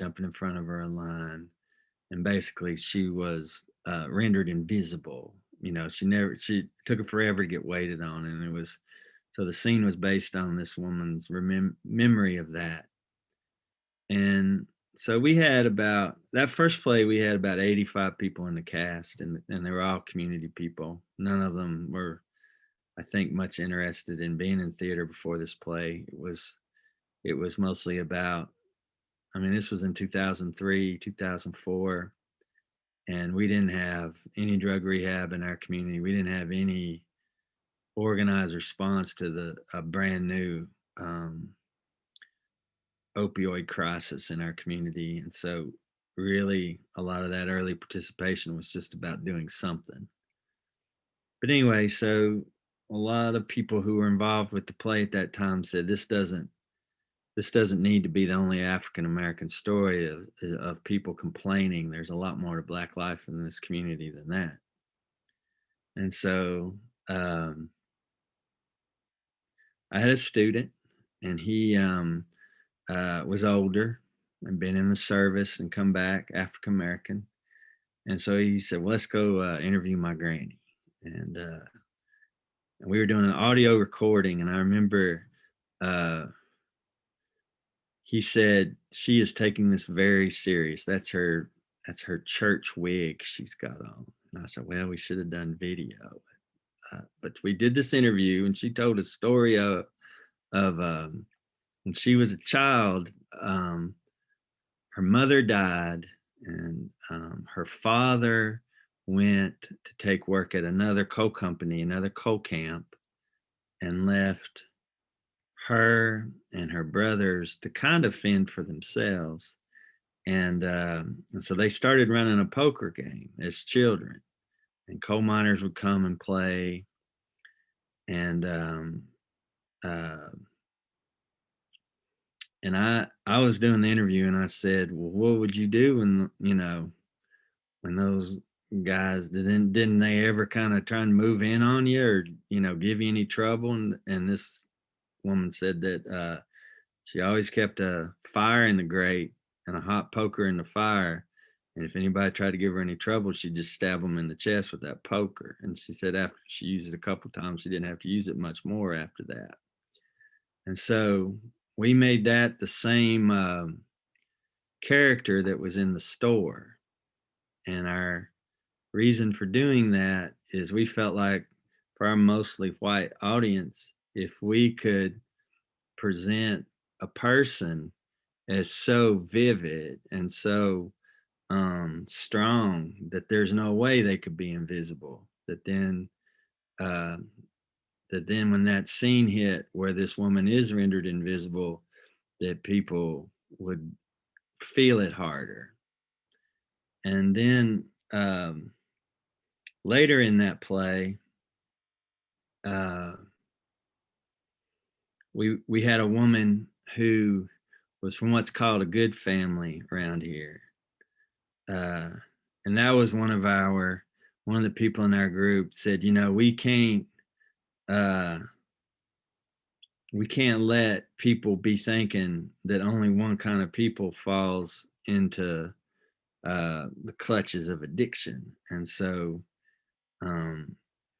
and basically she was rendered invisible. She took it forever to get waited on, and so the scene was based on this woman's memory of that. And so we had that first play, we had about 85 people in the cast, and they were all community people. None of them were, I think, much interested in being in theater before this play. It was mostly about, this was in 2003, 2004, and we didn't have any drug rehab in our community. We didn't have any organized response to a brand new opioid crisis in our community. And so really a lot of that early participation was just about doing something. But anyway, so a lot of people who were involved with the play at that time said, this doesn't need to be the only African American story of people complaining. There's a lot more to Black life in this community than that. And so I had a student, and he was older and been in the service and come back, African American. And so he said, well, let's go interview my granny. And we were doing an audio recording, and I remember he said, she is taking this very serious. That's her church wig she's got on. And I said, well, we should have done video. But we did this interview, and she told a story of when she was a child, her mother died, and her father went to take work at another coal company, another coal camp, and left her and her brothers to kind of fend for themselves. And so they started running a poker game as children, and coal miners would come and play. And I was doing the interview, and I said, well, what would you do when those guys, didn't they ever kind of try and move in on you, or give you any trouble? And this woman said that She always kept a fire in the grate and a hot poker in the fire. And if anybody tried to give her any trouble, she'd just stab them in the chest with that poker. And she said after she used it a couple times, she didn't have to use it much more after that. And so we made that the same character that was in the store. And our reason for doing that is we felt like for our mostly white audience, if we could present a person as so vivid and so strong that there's no way they could be invisible, that then when that scene hit where this woman is rendered invisible, that people would feel it harder. And then later in that play, we had a woman who was from what's called a good family around here. And that was one of the people in our group said, you know, we can't let people be thinking that only one kind of people falls into the clutches of addiction. And so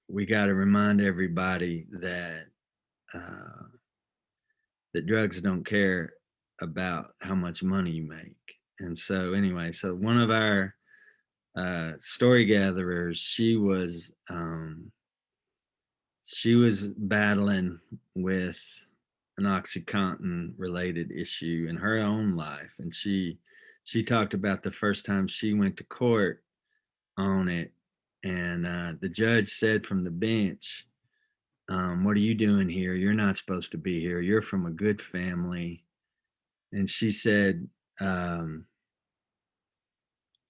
we got to remind everybody that that drugs don't care about how much money you make. And so anyway, so one of our story gatherers, she was battling with an OxyContin related issue in her own life. And she talked about the first time she went to court on it. And the judge said from the bench, what are you doing here? You're not supposed to be here. You're from a good family. And she said, and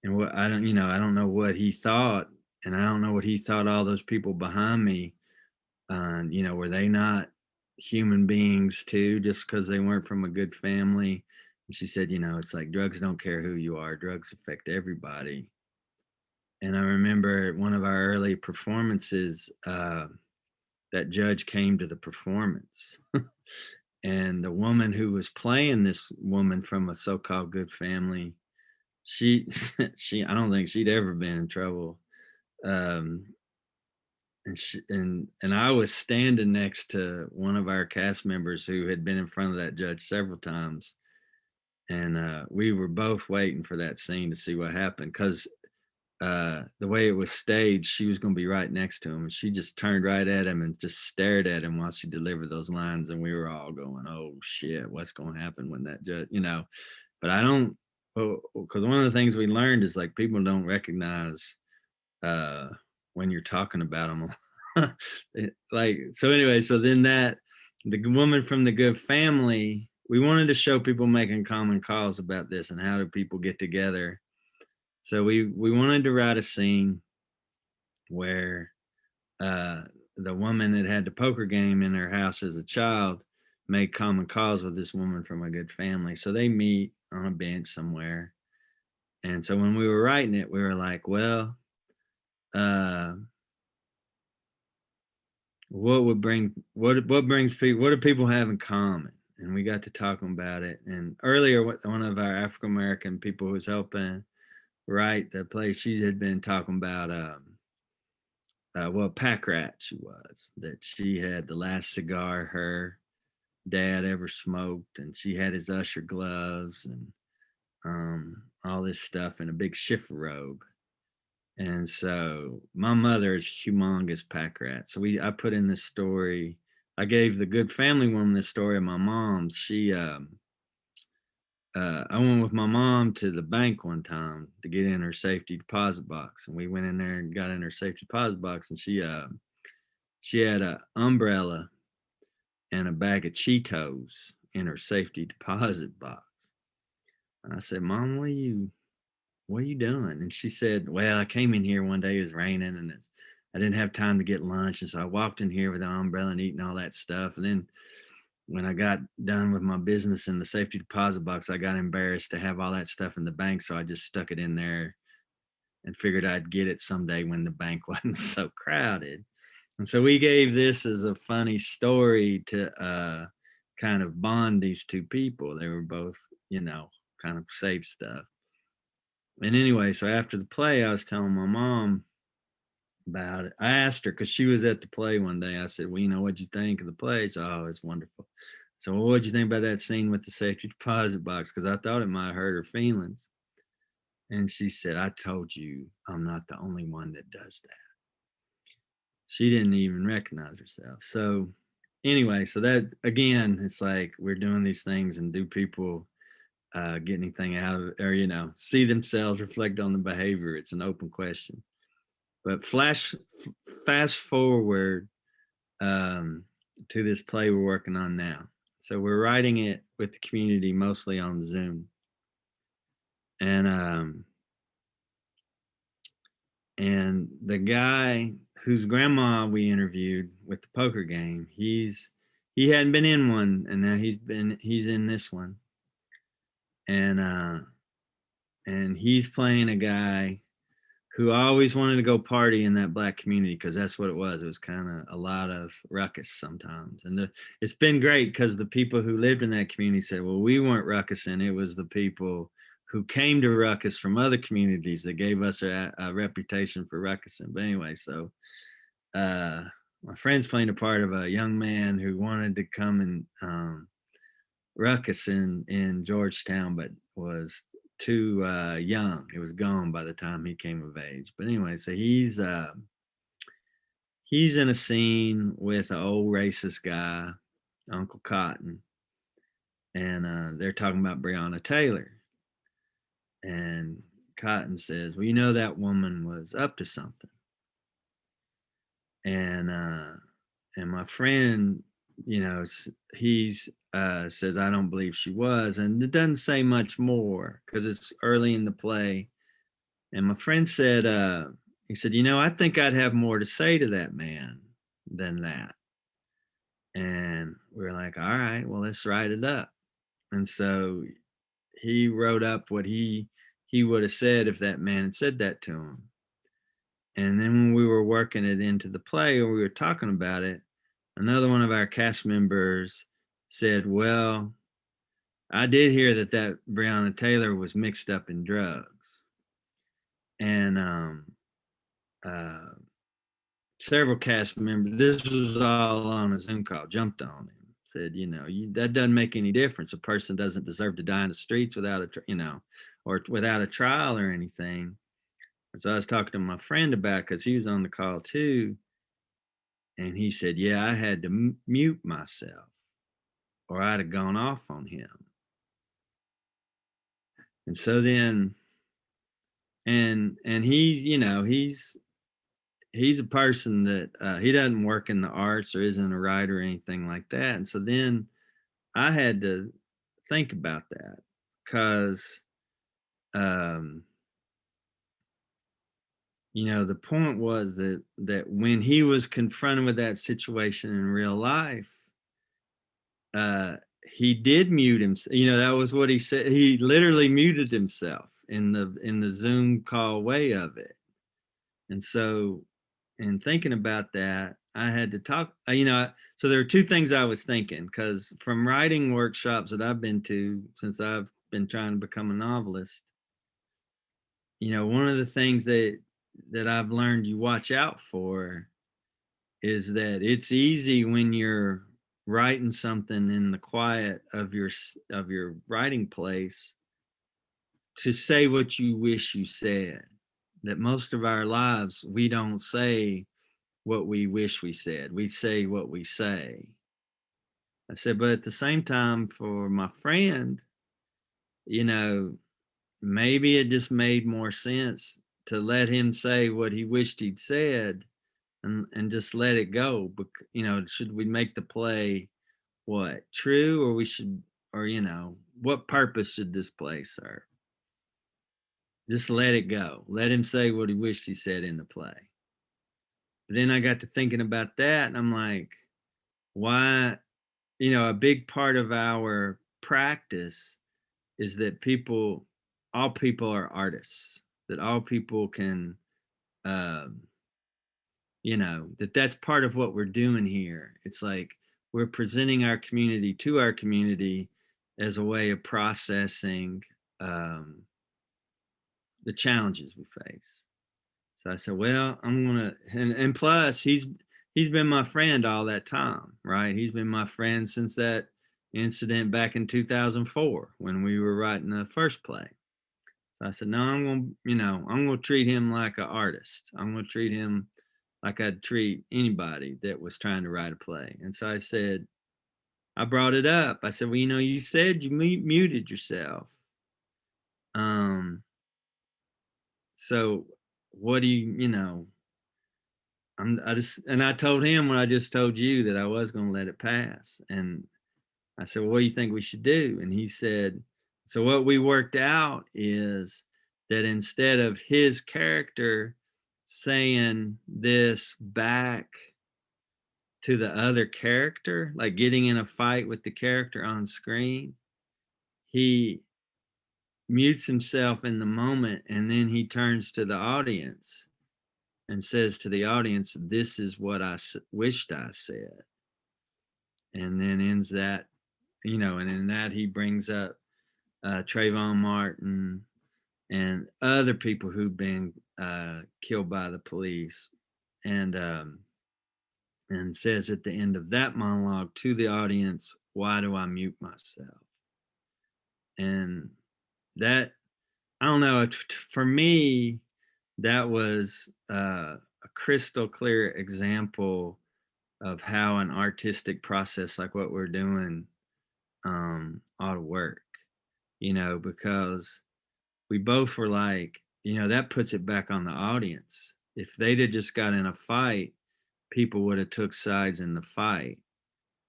what I don't know what he thought, and I don't know what he thought all those people behind me, were they not human beings too, just because they weren't from a good family? And she said, it's like drugs don't care who you are. Drugs affect everybody. And I remember one of our early performances, that judge came to the performance. And the woman who was playing this woman from a so-called good family, she I don't think she'd ever been in trouble. And I was standing next to one of our cast members who had been in front of that judge several times. And we were both waiting for that scene to see what happened, because the way it was staged, she was going to be right next to him, and she just turned right at him and just stared at him while she delivered those lines. And we were all going, oh shit, what's going to happen when that judge, but I don't, because one of the things we learned is like people don't recognize when you're talking about them. So anyway, so then the woman from the good family, we wanted to show people making common calls about this and how do people get together. So we wanted to write a scene where the woman that had the poker game in her house as a child made common calls with this woman from a good family. So they meet on a bench somewhere. And so when we were writing it, we were like, well, what brings people, what do people have in common? And we got to talking about it. And earlier, one of our African-American people who was helping write the play, she had been talking about what pack rat she was, that she had the last cigar her dad ever smoked, and she had his usher gloves and all this stuff in a big shift robe. And so my mother is a humongous pack rat. So I put in this story. I gave the good family woman this story of my mom's. She I went with my mom to the bank one time to get in her safety deposit box, and we went in there and got in her safety deposit box, and she had an umbrella and a bag of Cheetos in her safety deposit box. And I said, Mom, what are you doing? And she said, well, I came in here one day, it was raining, and I didn't have time to get lunch, and so I walked in here with an umbrella and eating all that stuff. And then when I got done with my business in the safety deposit box, I got embarrassed to have all that stuff in the bank. So I just stuck it in there and figured I'd get it someday when the bank wasn't so crowded. And so we gave this as a funny story to kind of bond these two people. They were both, kind of safe stuff. And anyway, so after the play, I was telling my mom about it. I asked her because she was at the play one day. I said, well, what'd you think of the play? So, oh, it's wonderful. So, well, what'd you think about that scene with the safety deposit box? Because I thought it might hurt her feelings. And she said, I told you I'm not the only one that does that. She didn't even recognize herself. So anyway, so that, again, it's like we're doing these things, and do people get anything out of it, or, see themselves, reflect on the behavior? It's an open question. But fast forward to this play we're working on now. So we're writing it with the community, mostly on Zoom. And the guy whose grandma we interviewed with the poker game, he hadn't been in one, and now he's in this one. And he's playing a guy who always wanted to go party in that Black community, because that's what it was. It was kind of a lot of ruckus sometimes. And it's been great because the people who lived in that community said, well, we weren't ruckusing. It was the people who came to ruckus from other communities that gave us a reputation for ruckusing. But anyway, so my friend's playing a part of a young man who wanted to come and ruckus in Georgetown, but was too young. It was gone by the time he came of age. But anyway, so he's in a scene with an old racist guy, Uncle Cotton, and they're talking about Breonna Taylor. And Cotton says, well, that woman was up to something. And my friend, he's says, I don't believe she was. And it doesn't say much more because it's early in the play. And my friend said, he said, I think I'd have more to say to that man than that. And we're like, all right, well, let's write it up. And so he wrote up what he would have said if that man had said that to him. And then when we were working it into the play, or we were talking about it, another one of our cast members said, well, I did hear that Breonna Taylor was mixed up in drugs. And several cast members, this was all on a Zoom call, jumped on him, said, that doesn't make any difference. A person doesn't deserve to die in the streets without or without a trial or anything. And so I was talking to my friend about, because he was on the call too. And he said, yeah, I had to mute myself or I'd have gone off on him. And so then, and he's a person that he doesn't work in the arts or isn't a writer or anything like that. And so then I had to think about that, because the point was that when he was confronted with that situation in real life, he did mute himself. That was what he said. He literally muted himself in the Zoom call way of it. And so, in thinking about that, I had to talk, so there are two things I was thinking, because from writing workshops that I've been to since I've been trying to become a novelist, one of the things that I've learned you watch out for is that it's easy when you're writing something in the quiet of your writing place to say what you wish you said. That most of our lives, we don't say what we wish we said. We say what we say. I said, but at the same time, for my friend, maybe it just made more sense to let him say what he wished he'd said and just let it go. But, should we make the play what, true, or what purpose should this play serve? Just let it go. Let him say what he wished he said in the play. But then I got to thinking about that, and I'm like, why, a big part of our practice is that all people are artists, that all people can, that's part of what we're doing here. It's like we're presenting our community to our community as a way of processing the challenges we face. So I said, well, I'm gonna, and plus he's been my friend all that time, right? He's been my friend since that incident back in 2004 when we were writing the first play. So I said, no, I'm gonna treat him like an artist. I'm gonna treat him like I'd treat anybody that was trying to write a play. And so I said, I brought it up. I said, well, you said you muted yourself. So what do I told him what I just told you, that I was going to let it pass. And I said, well, what do you think we should do? And he said, so what we worked out is that instead of his character saying this back to the other character, like getting in a fight with the character on screen, he mutes himself in the moment, and then he turns to the audience and says to the audience, this is what I wished I said. And then ends that, and in that he brings up Trayvon Martin and other people who've been killed by the police, and says at the end of that monologue to the audience, why do I mute myself? And that, I don't know, for me, that was a crystal clear example of how an artistic process like what we're doing ought to work, because we both were like, that puts it back on the audience. If they'd have just got in a fight, people would have took sides in the fight.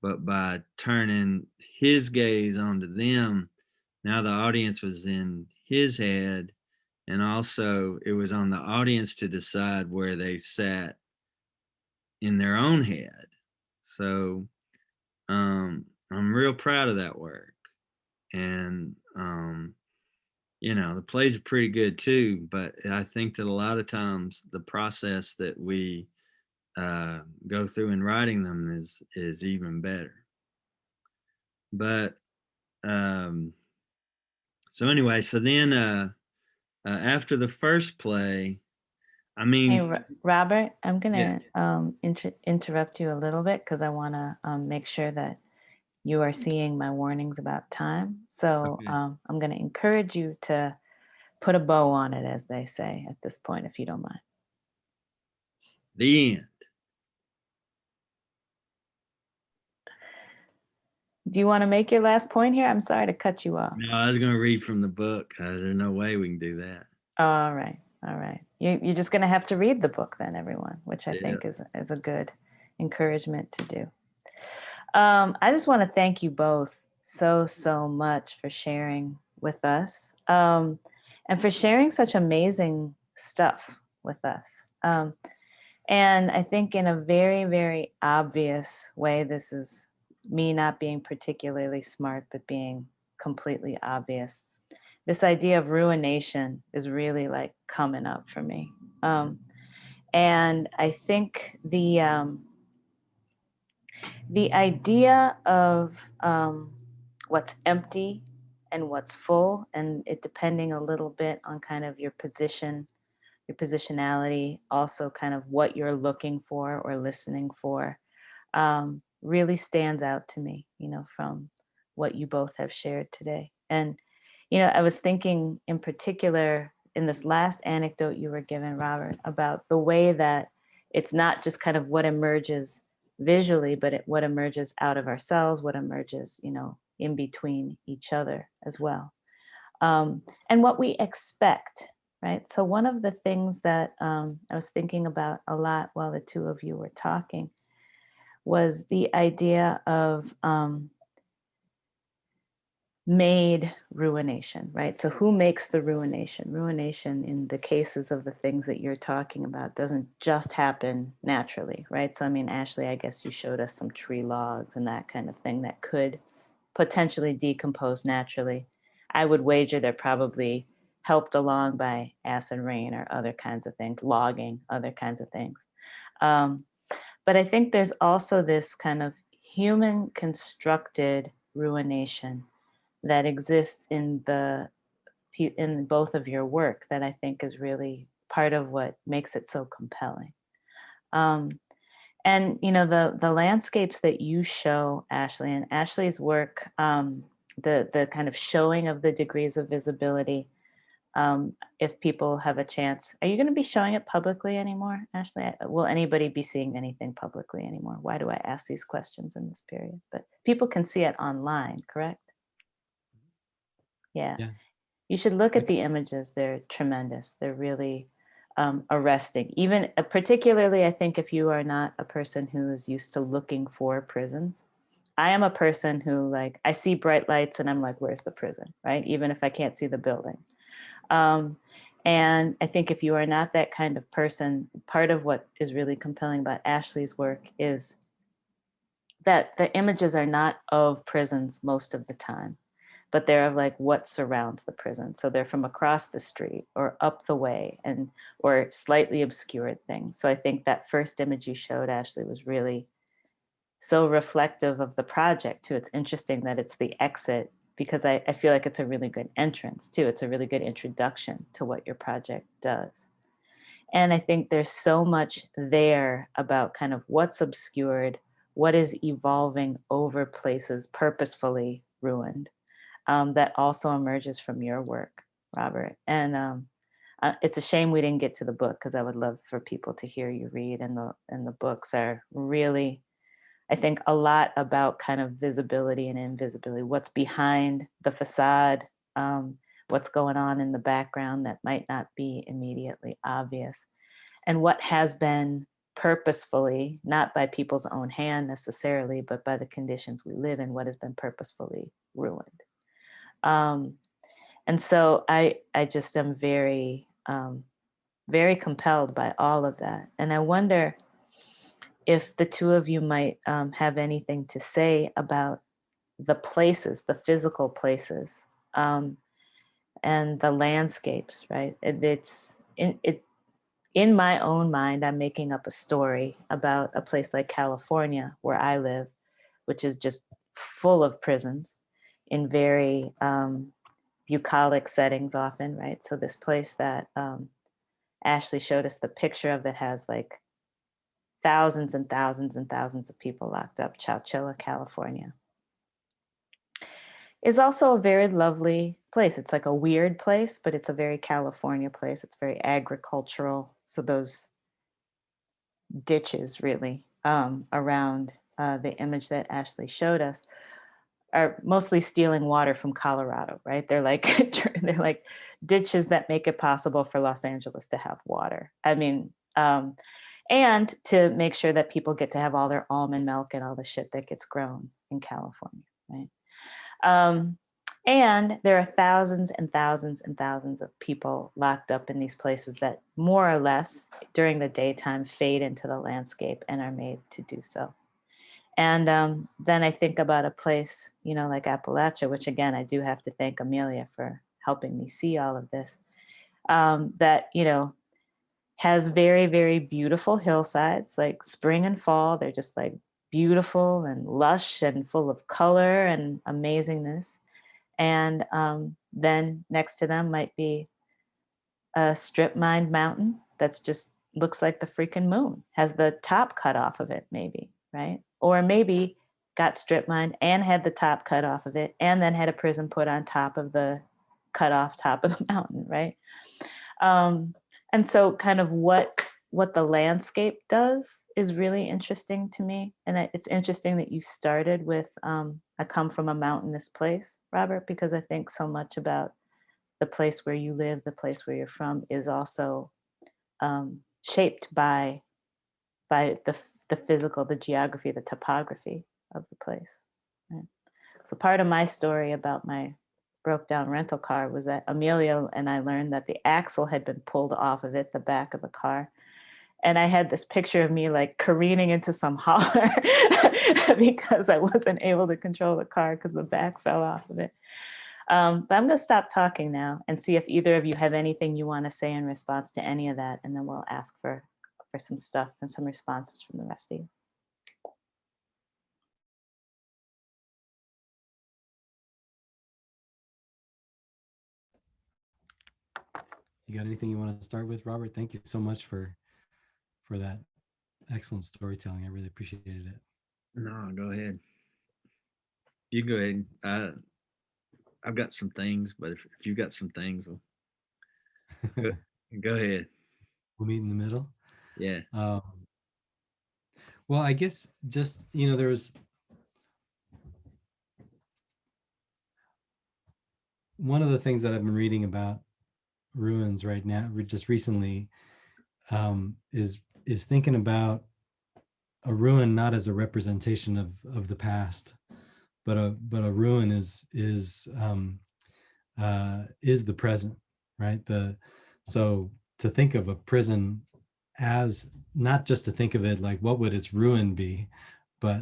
But by turning his gaze onto them, now the audience was in his head, and also it was on the audience to decide where they sat in their own head. So I'm real proud of that work. And the plays are pretty good too, but I think that a lot of times the process that we go through in writing them is even better. But so anyway, so then after the first play, I mean, Hey, Robert, I'm yeah. gonna interrupt you a little bit because I want to make sure that you are seeing my warnings about time. So Okay. I'm going to encourage you to put a bow on it, as they say at this point, if you don't mind. The end. Do you want to make your last point here? I'm sorry to cut you off. No, I was going to read from the book. There's no way we can do that. All right. All right. You're just going to have to read the book then, everyone, which I think is a good encouragement to do. I just want to thank you both so much for sharing with us and for sharing such amazing stuff with us. And I think in a very, very obvious way, this is me not being particularly smart, but being completely obvious. This idea of ruination is really like coming up for me. And I think the idea of what's empty and what's full, and it depending a little bit on kind of your position, your positionality, also kind of what you're looking for or listening for, really stands out to me, from what you both have shared today. And, I was thinking in particular in this last anecdote you were given, Robert, about the way that it's not just kind of what emerges visually, but what emerges out of ourselves, what emerges, in between each other as well. And what we expect, right? So one of the things that I was thinking about a lot while the two of you were talking was the idea of made ruination, right? So who makes the ruination? Ruination in the cases of the things that you're talking about doesn't just happen naturally, right? So I mean, Ashley, I guess you showed us some tree logs and that kind of thing that could potentially decompose naturally. I would wager they're probably helped along by acid rain or other kinds of things, logging, other kinds of things. But I think there's also this kind of human constructed ruination that exists in both of your work that I think is really part of what makes it so compelling. And you know, the landscapes that you show, Ashley, and Ashley's work, the kind of showing of the degrees of visibility, if people have a chance. Are you going to be showing it publicly anymore, Ashley? Will anybody be seeing anything publicly anymore? Why do I ask these questions in this period? But people can see it online, correct? Yeah. Yeah. You should look at the images. They're tremendous. They're really arresting. Even particularly, I think, if you are not a person who is used to looking for prisons. I am a person who, like, I see bright lights and I'm like, where's the prison, right? Even if I can't see the building. And I think if you are not that kind of person, part of what is really compelling about Ashley's work is that the images are not of prisons most of the time, but they're of like what surrounds the prison. So they're from across the street or up the way or slightly obscured things. So I think that first image you showed, Ashley, was really so reflective of the project too. It's interesting that it's the exit, because I feel like it's a really good entrance too. It's a really good introduction to what your project does. And I think there's so much there about kind of what's obscured, what is evolving over places purposefully ruined, that also emerges from your work, Robert. And it's a shame we didn't get to the book, because I would love for people to hear you read. And the books are really, I think, a lot about kind of visibility and invisibility, what's behind the facade, what's going on in the background that might not be immediately obvious, and what has been purposefully, not by people's own hand necessarily, but by the conditions we live in, what has been purposefully ruined. And so I just am very, very compelled by all of that. And I wonder if the two of you might have anything to say about the places, the physical places, and the landscapes, right? In my own mind, I'm making up a story about a place like California, where I live, which is just full of prisons in very bucolic settings often, right? So this place that Ashley showed us the picture of that has like thousands and thousands and thousands of people locked up, Chowchilla, California, is also a very lovely place. It's like a weird place, but it's a very California place. It's very agricultural. So those ditches really around the image that Ashley showed us are mostly stealing water from Colorado, right? They're like they're like ditches that make it possible for Los Angeles to have water. I mean, and to make sure that people get to have all their almond milk and all the shit that gets grown in California, right? And there are thousands and thousands and thousands of people locked up in these places that more or less during the daytime fade into the landscape and are made to do so. And then I think about a place, you know, like Appalachia, which again, I do have to thank Amelia for helping me see all of this, that, you know, has very, very beautiful hillsides, like spring and fall. They're just like beautiful and lush and full of color and amazingness. And then next to them might be a strip mined mountain that's just looks like the freaking moon, has the top cut off of it maybe, right? Or maybe got strip mined and had the top cut off of it and then had a prison put on top of the cut off top of the mountain, right? And so kind of what the landscape does is really interesting to me. And it's interesting that you started with, I come from a mountainous place, Robert, because I think so much about the place where you live, the place where you're from is also shaped by the physical, the geography, the topography of the place. Right? So part of my story about my broke down rental car was that Amelia and I learned that the axle had been pulled off of it, the back of the car. And I had this picture of me like careening into some holler because I wasn't able to control the car because the back fell off of it. But I'm going to stop talking now and see if either of you have anything you want to say in response to any of that. And then we'll ask for some stuff and some responses from the rest of you. You got anything you want to start with, Robert? Thank you so much for that excellent storytelling. I really appreciated it. No, go ahead. You go ahead. I've got some things, but if you've got some things, well, go ahead. We'll meet in the middle. Yeah. Well, I guess just, there was one of the things that I've been reading about ruins right now, just recently, is thinking about a ruin not as a representation of the past, but a ruin is the present, right? So to think of a prison as not just to think of it like what would its ruin be, but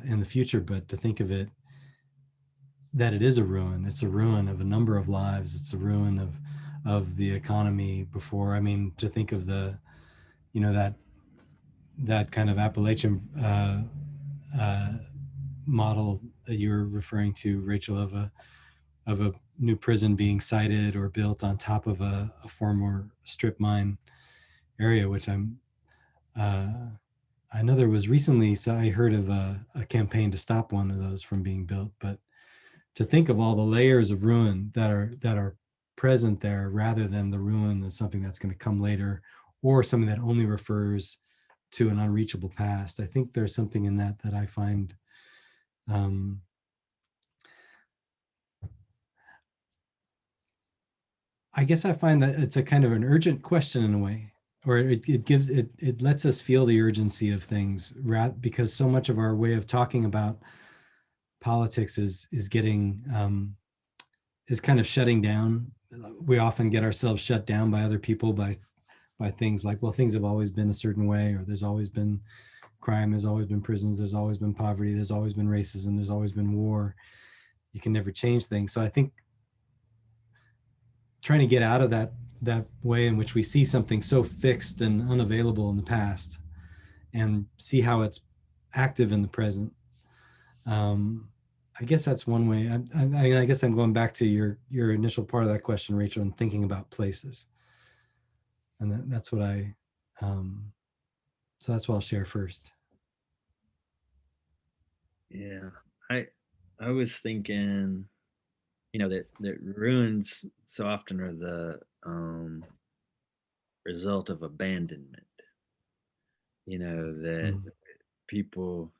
in the future, but to think of it that it is a ruin. It's a ruin of a number of lives. It's a ruin of the economy before. I mean, to think of the, that kind of Appalachian model that you were referring to, Rachel, of a new prison being sited or built on top of a former strip mine area, which I know there was recently, so I heard of a campaign to stop one of those from being built, but to think of all the layers of ruin that are present there, rather than the ruin as something that's going to come later, or something that only refers to an unreachable past. I think there's something in that I find I guess I find that it's a kind of an urgent question in a way, or it lets us feel the urgency of things, because so much of our way of talking about politics is getting is kind of shutting down. We often get ourselves shut down by other people by things like, well, things have always been a certain way, or there's always been crime, there's always been prisons, there's always been poverty, there's always been racism, there's always been war. You can never change things. So I think trying to get out of that way in which we see something so fixed and unavailable in the past and see how it's active in the present. I guess that's one way. I guess I'm going back to your initial part of that question, Rachel, and thinking about places. And that's what so that's what I'll share first. Yeah. I was thinking, that ruins so often are the result of abandonment. That people,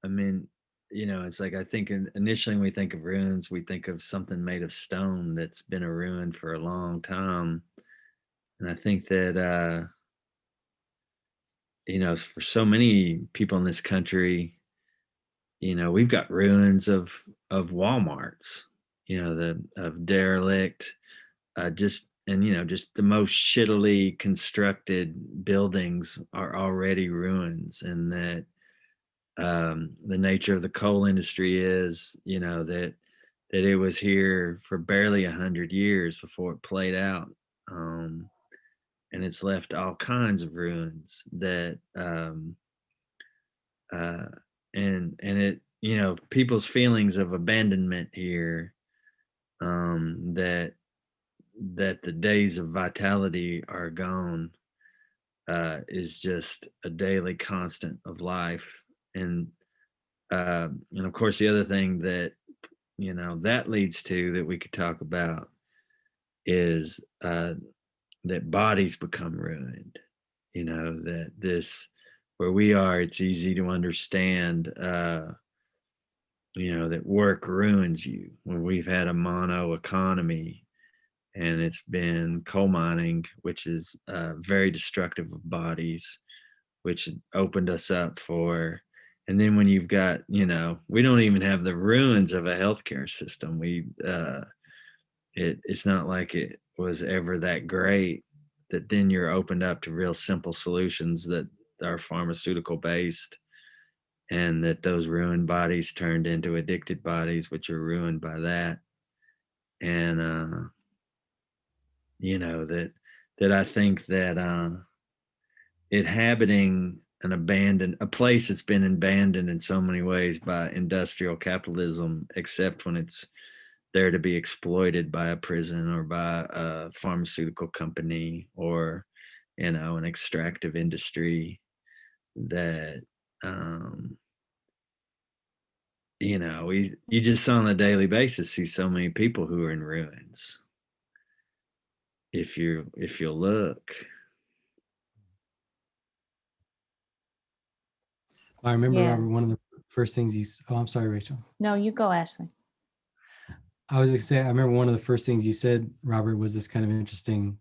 I mean, it's like, I think initially when we think of ruins, we think of something made of stone that's been a ruin for a long time. And I think that, for so many people in this country, we've got ruins of Walmarts, of derelict, just the most shittily constructed buildings are already ruins. And that the nature of the coal industry is, that it was here for barely 100 years before it played out. And it's left all kinds of ruins that and it, people's feelings of abandonment here, that the days of vitality are gone, is just a daily constant of life. And of course the other thing that that leads to, that we could talk about, is that bodies become ruined. That this, where we are, it's easy to understand, that work ruins you. When we've had a mono economy, and it's been coal mining, which is very destructive of bodies, which opened us up for. And then when you've got, we don't even have the ruins of a healthcare system. It's not like it was ever that great, that then you're opened up to real simple solutions that are pharmaceutical based, and that those ruined bodies turned into addicted bodies, which are ruined by that. And that I think that inhabiting a place that's been abandoned in so many ways by industrial capitalism, except when it's there to be exploited by a prison or by a pharmaceutical company or, you know, an extractive industry that, you know, you just on a daily basis see so many people who are in ruins. If you look. I remember, Yeah. Robert, one of the first things oh, I'm sorry, Rachel. No, you go, Ashley. I was just saying, I remember one of the first things you said, Robert, was this kind of interesting,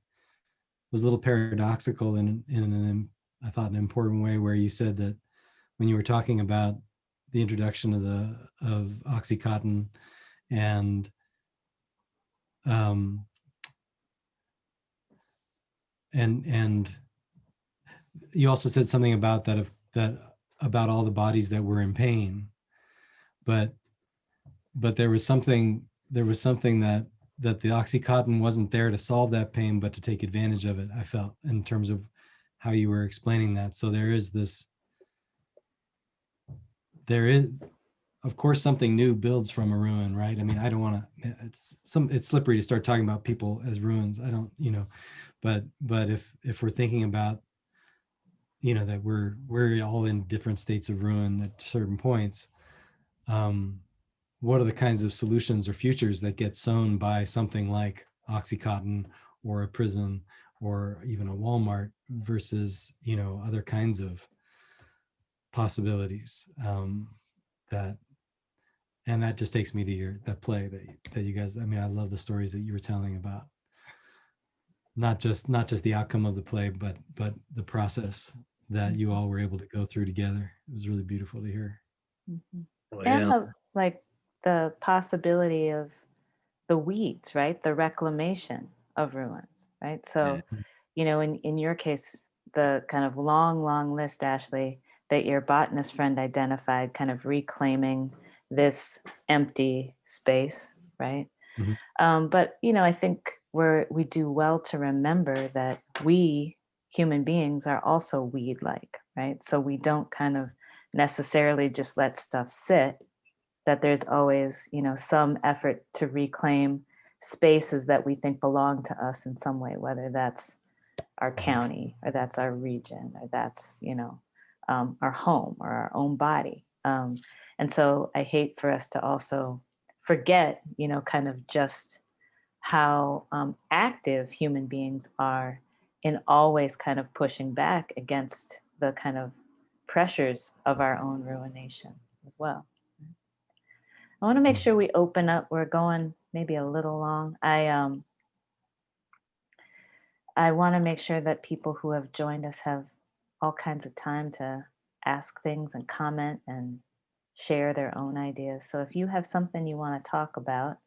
was a little paradoxical in an, I thought, an important way, where you said that when you were talking about the introduction of Oxycontin and and you also said something about that about all the bodies that were in pain, but there was something that the Oxycontin wasn't there to solve that pain, but to take advantage of it, I felt, in terms of how you were explaining that. So there is, of course, something new builds from a ruin, right? I mean, I don't want to, it's slippery to start talking about people as ruins. I don't, but if we're thinking about, that we're all in different states of ruin at certain points, what are the kinds of solutions or futures that get sown by something like Oxycontin or a prison or even a Walmart versus, other kinds of possibilities, and that just takes me to that play that you guys, I mean, I love the stories that you were telling about not just the outcome of the play, but the process that you all were able to go through together. It was really beautiful to hear. Mm-hmm. And the possibility of the weeds, right? The reclamation of ruins, right? So, in your case, the kind of long list, Ashley, that your botanist friend identified, kind of reclaiming this empty space, right? Mm-hmm. But I think we do well to remember that we human beings are also weed-like, right? So we don't kind of necessarily just let stuff sit. That there's always, some effort to reclaim spaces that we think belong to us in some way, whether that's our county or that's our region or that's, our home or our own body. And so I hate for us to also forget, kind of just how active human beings are in always kind of pushing back against the kind of pressures of our own ruination as well. I want to make sure we open up. We're going maybe a little long. I want to make sure that people who have joined us have all kinds of time to ask things and comment and share their own ideas. So if you have something you want to talk about,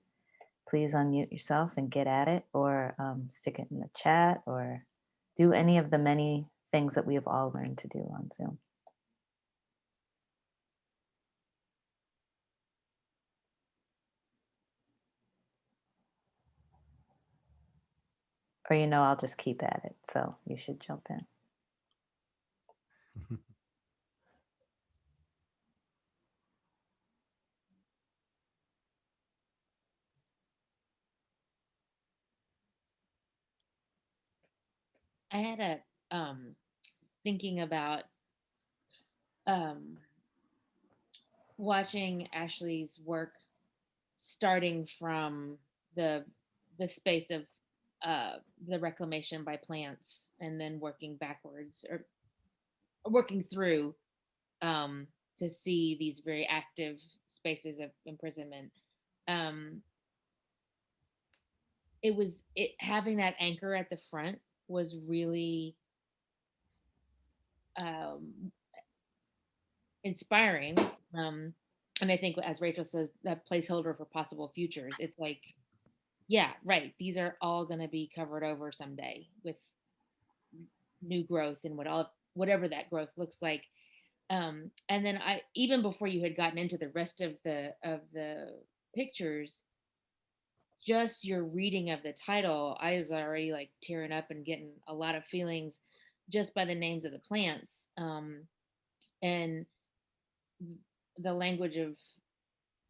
please unmute yourself and get at it, or stick it in the chat, or do any of the many things that we have all learned to do on Zoom. Or, I'll just keep at it. So you should jump in. I had a thinking about watching Ashley's work, starting from the space of the reclamation by plants, and then working backwards or working through to see these very active spaces of imprisonment. It having that anchor at the front was really inspiring. And I think, as Rachel said, that placeholder for possible futures. It's like, yeah, right. These are all going to be covered over someday with new growth and whatever that growth looks like. And then even before you had gotten into the rest of the pictures, just your reading of the title, I was already like tearing up and getting a lot of feelings just by the names of the plants, and the language of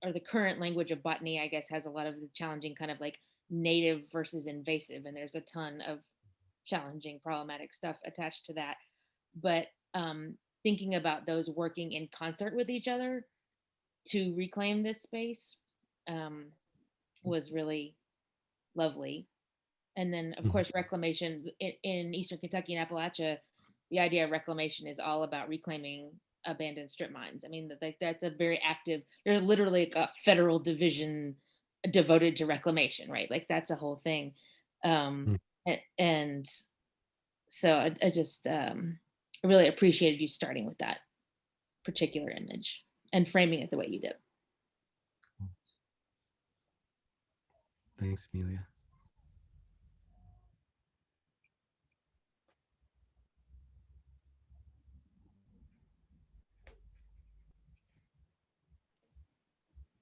or the current language of botany, I guess, has a lot of the challenging kind of like native versus invasive, and there's a ton of challenging, problematic stuff attached to that. But thinking about those working in concert with each other to reclaim this space was really lovely. And then, of course, reclamation in Eastern Kentucky and Appalachia, the idea of reclamation is all about reclaiming abandoned strip mines. I mean, that's a very active, there's literally like a federal division devoted to reclamation, right? Like that's a whole thing. And so I just I really appreciated you starting with that particular image and framing it the way you did. Thanks, Amelia.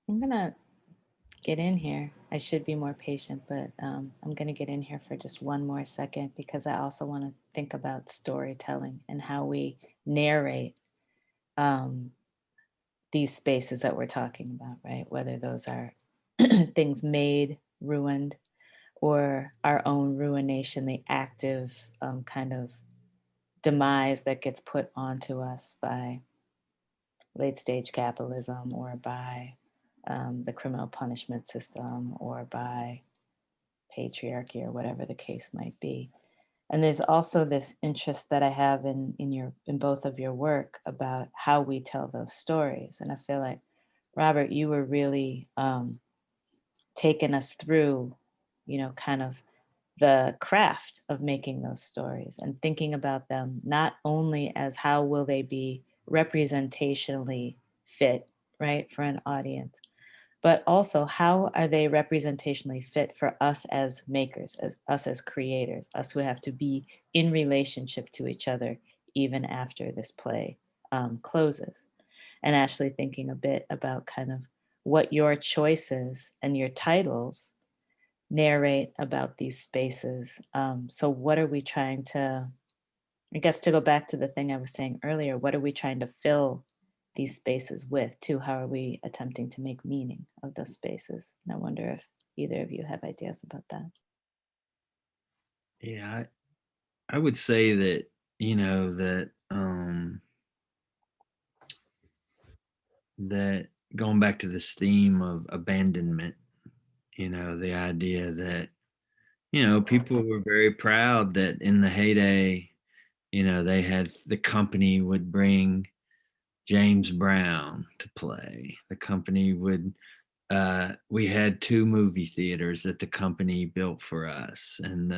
I'm gonna get in here. I should be more patient, but I'm gonna get in here for just one more second because I also want to think about storytelling and how we narrate these spaces that we're talking about, right? Whether those are things made, ruined, or our own ruination, the active kind of demise that gets put onto us by late stage capitalism or by the criminal punishment system or by patriarchy or whatever the case might be. And there's also this interest that I have in both of your work about how we tell those stories. And I feel like, Robert, you were really taking us through, kind of the craft of making those stories and thinking about them not only as how will they be representationally fit, right, for an audience, but also how are they representationally fit for us as makers, as us as creators, us who have to be in relationship to each other even after this play closes. And actually thinking a bit about kind of what your choices and your titles narrate about these spaces. So what are we trying to, I guess to go back to the thing I was saying earlier, what are we trying to fill these spaces with too? How are we attempting to make meaning of those spaces? And I wonder if either of you have ideas about that. Yeah, I would say that, that going back to this theme of abandonment, the idea that, people were very proud that in the heyday, they had the company would bring James Brown to play. The company would, we had 2 movie theaters that the company built for us. And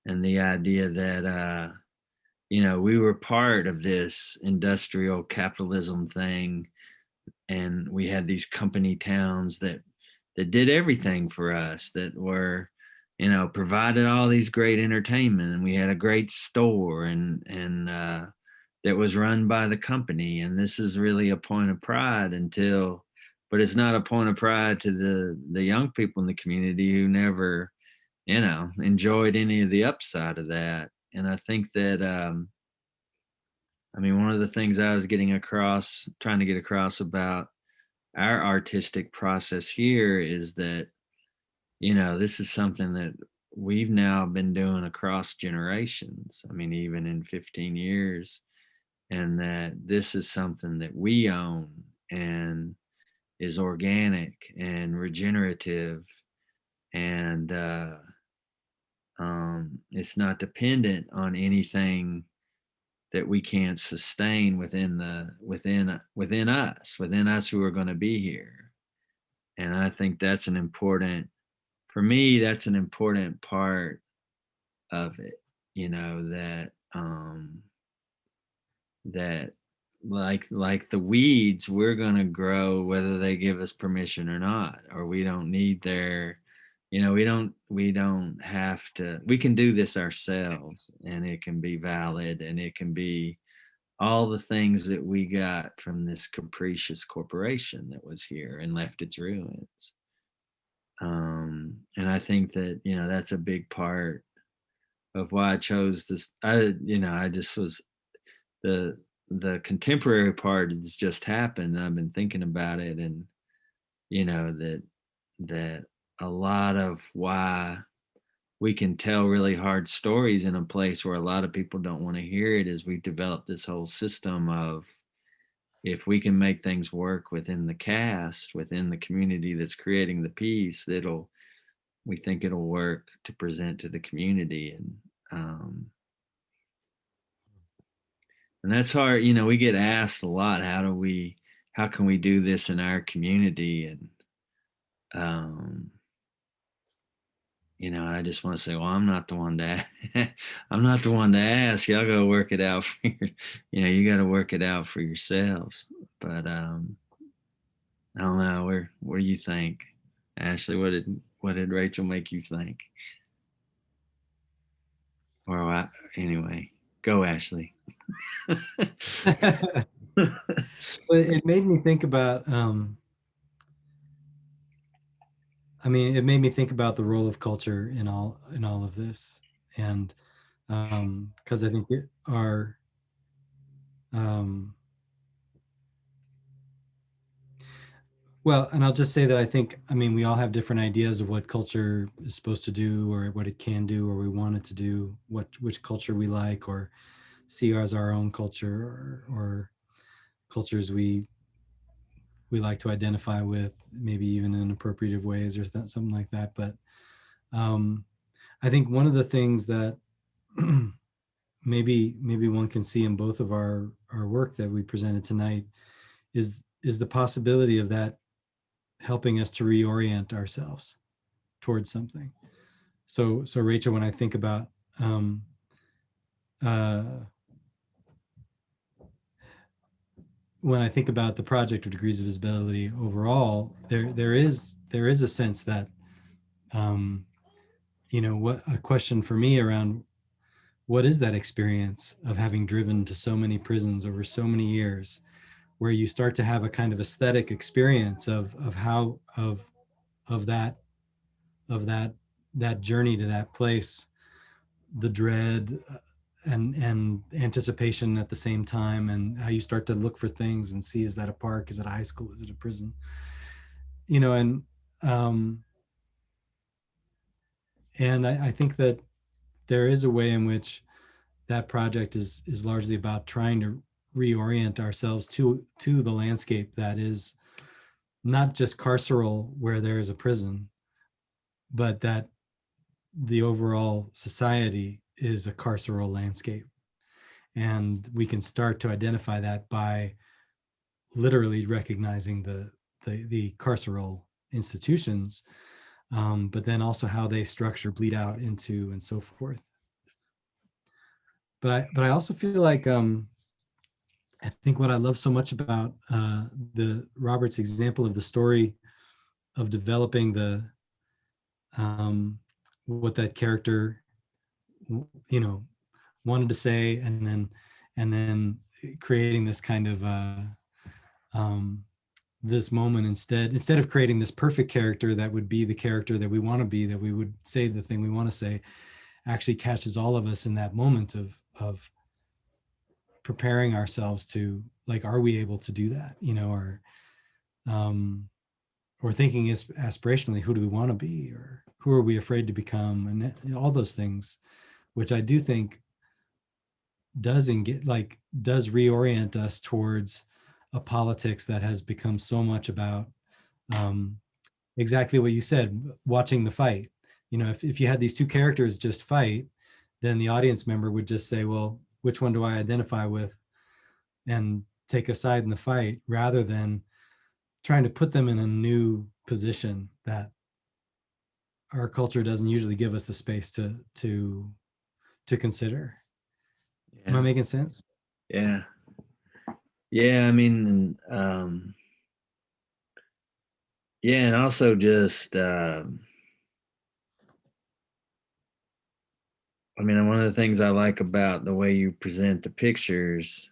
the idea that, we were part of this industrial capitalism thing. And we had these company towns that did everything for us, that were, provided all these great entertainment, and we had a great store and that was run by the company. And this is really a point of pride but it's not a point of pride to the young people in the community who never, enjoyed any of the upside of that. And I think that, one of the things I was trying to get across about our artistic process here is that, this is something that we've now been doing across generations. Even in 15 years, and that this is something that we own and is organic and regenerative, and it's not dependent on anything that we can't sustain within us who are going to be here. And I think that's for me, that's an important part of it, that like the weeds, we're going to grow whether they give us permission or not, or we don't need their, we don't have to, we can do this ourselves, and it can be valid, and it can be all the things that we got from this capricious corporation that was here and left its ruins. And I think that, that's a big part of why I chose this. I just was the contemporary part has just happened. I've been thinking about it, and you know, that a lot of why we can tell really hard stories in a place where a lot of people don't want to hear it is we've developed this whole system of, if we can make things work within the cast, within the community that's creating the piece, we think it'll work to present to the community. And that's hard. You know, we get asked a lot, how can we do this in our community? And, you know, I just want to say, well, I'm not the one to, I'm not the one to ask. Y'all go work it out for you know, you got to work it out for yourselves. But, I don't know. What do you think, Ashley? What did Rachel make you think? Or anyway, go, Ashley. But it made me think about, I mean, it made me think about the role of culture in all of this, and because I think well, and I'll just say that I mean, we all have different ideas of what culture is supposed to do, or what it can do, or we want it to do, which culture we like or see as our own culture, or cultures we like to identify with, maybe even in appropriative ways or something like that. But I think one of the things that maybe one can see in both of our work that we presented tonight is the possibility of that helping us to reorient ourselves towards something. So Rachel, when I think about the project of Degrees of Visibility overall, there is a sense that you know, what a question for me around what is that experience of having driven to so many prisons over so many years, where you start to have a kind of aesthetic experience of that journey to that place, the dread and anticipation at the same time, and how you start to look for things and see, is that a park, is it a high school, is it a prison, you know? And I think that there is a way in which that project is largely about trying to reorient ourselves to the landscape that is not just carceral where there is a prison, but that the overall society is a carceral landscape. And we can start to identify that by literally recognizing the carceral institutions, but then also how they structure, bleed out into, and so forth. But I also feel like I think what I love so much about the Robert's example of the story of developing the what that character, you know, wanted to say, and then creating this kind of this moment, instead of creating this perfect character that would be the character that we want to be, that we would say the thing we want to say, actually catches all of us in that moment of preparing ourselves to, like, are we able to do that, you know, or thinking is aspirationally, who do we want to be, or who are we afraid to become, and all those things, which I do think does reorient us towards a politics that has become so much about exactly what you said, watching the fight. You know, if you had these two characters just fight, then the audience member would just say, well, which one do I identify with, and take a side in the fight, rather than trying to put them in a new position that our culture doesn't usually give us the space to consider. Yeah. Am I making sense? Yeah. Yeah. I mean, yeah, and also just, I mean, one of the things I like about the way you present the pictures,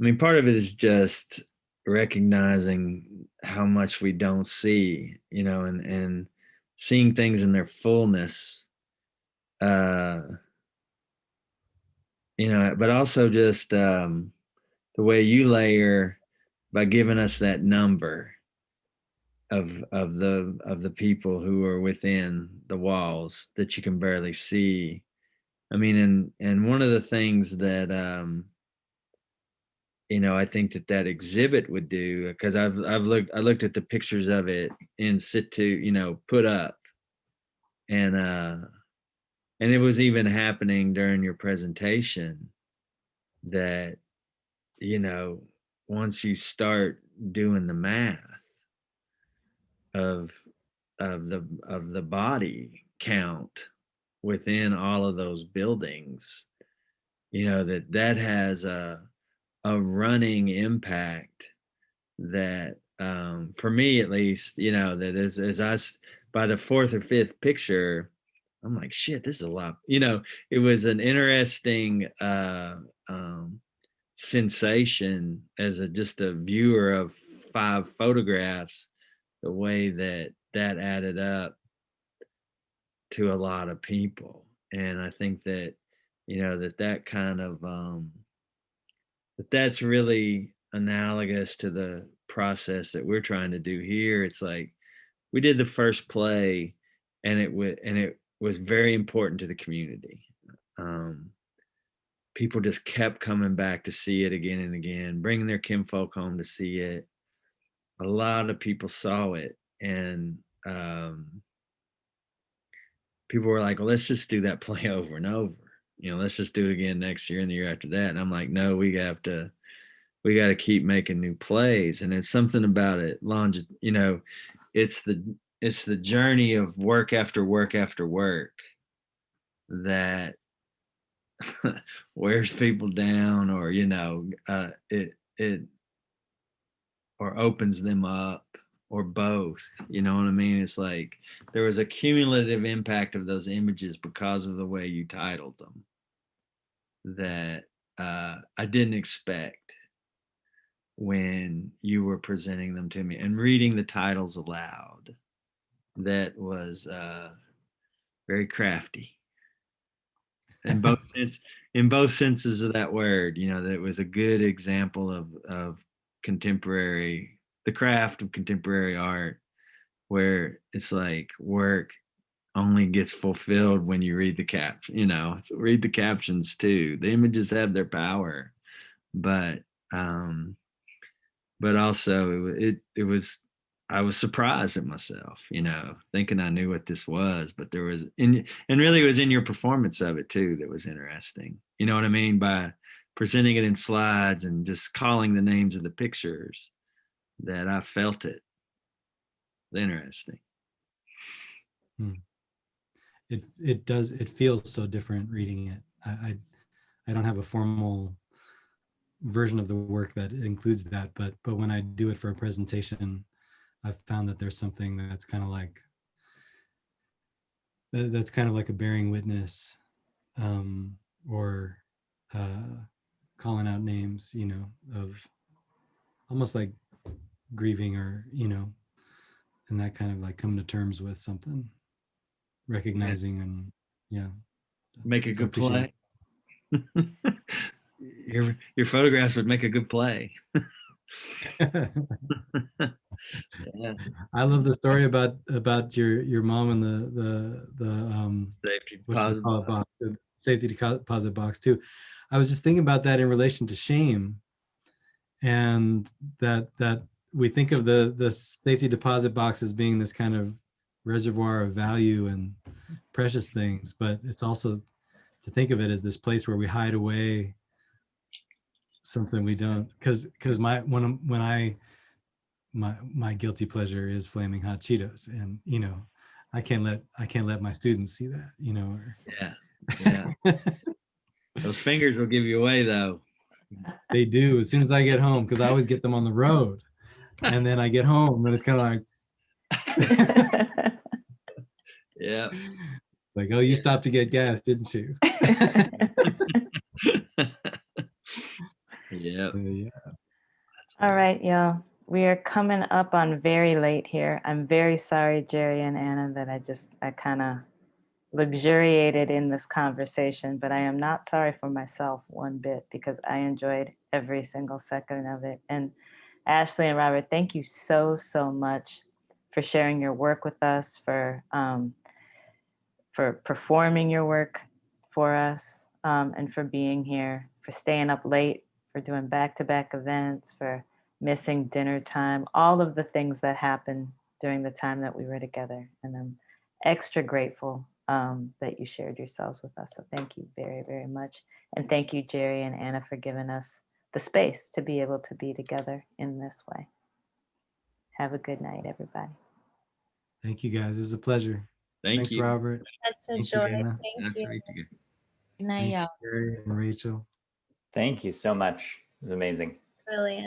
I mean, part of it is just recognizing how much we don't see, you know, and seeing things in their fullness, you know, but also just the way you layer by giving us that number, of the people who are within the walls that you can barely see. I mean, and one of the things that I think that exhibit would do, because I looked at the pictures of it in situ, put up, and it was even happening during your presentation that, once you start doing the math of the body count within all of those buildings, that has a running impact that, for me at least, that by the fourth or fifth picture, I'm like, shit, this is a lot. It was an interesting sensation as just a viewer of 5 photographs, the way that added up to a lot of people. And I think that, that kind of, that's really analogous to the process that we're trying to do here. It's like, we did the first play, and it was very important to the community. People just kept coming back to see it again and again, bringing their kinfolk home to see it. A lot of people saw it, and people were like, well, let's just do that play over and over. Let's just do it again next year and the year after that. And I'm like, no, we got to keep making new plays. And it's something about it. It's the journey of work after work after work that wears people down, or it or opens them up, or both. You know what I mean? It's like there was a cumulative impact of those images because of the way you titled them that I didn't expect when you were presenting them to me and reading the titles aloud. That was very crafty in both senses of that word. That it was a good example of the craft of contemporary art, where it's like work only gets fulfilled when you read the caption. So read the captions too. The images have their power, but also it was, I was surprised at myself, thinking I knew what this was, but there was and really it was in your performance of it too that was interesting. You know what I mean? By presenting it in slides and just calling the names of the pictures, that I felt it. Interesting. It feels so different reading it. I don't have a formal version of the work that includes that, but when I do it for a presentation, I've found that there's something that's kind of like a bearing witness, or calling out names, of almost like grieving, or and that kind of like coming to terms with something, recognizing, and Make a So good play. Your photographs would make a good play. Yeah. I love the story about your mom and the Safety what should we deposit call it, box. box, the safety deposit box too. I was just thinking about that in relation to shame, and that we think of the safety deposit box as being this kind of reservoir of value and precious things, but it's also to think of it as this place where we hide away something we don't, because my guilty pleasure is flaming hot Cheetos, and I can't let my students see that, or Yeah. Those fingers will give you away though. they do as soon as I get home, because I always get them on the road, and then I get home and it's kind of Yeah. like, oh, you stopped to get gas, didn't you? Yeah. Yeah. All right, y'all. We are coming up on very late here. I'm very sorry, Jerry and Anna, that I kind of luxuriated in this conversation, but I am not sorry for myself one bit, because I enjoyed every single second of it. And Ashley and Robert, thank you so, so much for sharing your work with us, for performing your work for us, and for being here, for staying up late, for doing back-to-back events, for missing dinner time, all of the things that happened during the time that we were together. And I'm extra grateful that you shared yourselves with us. So thank you very, very much. And thank you, Jerry and Anna, for giving us the space to be able to be together in this way. Have a good night, everybody. Thank you guys. It was a pleasure. Thank Thanks, you. Robert. Such a Thank you, joy. Anna. Thank Nice you. to meet you. Good night, Thank you, y'all. Jerry and Rachel. Thank you so much. It was amazing. Brilliant.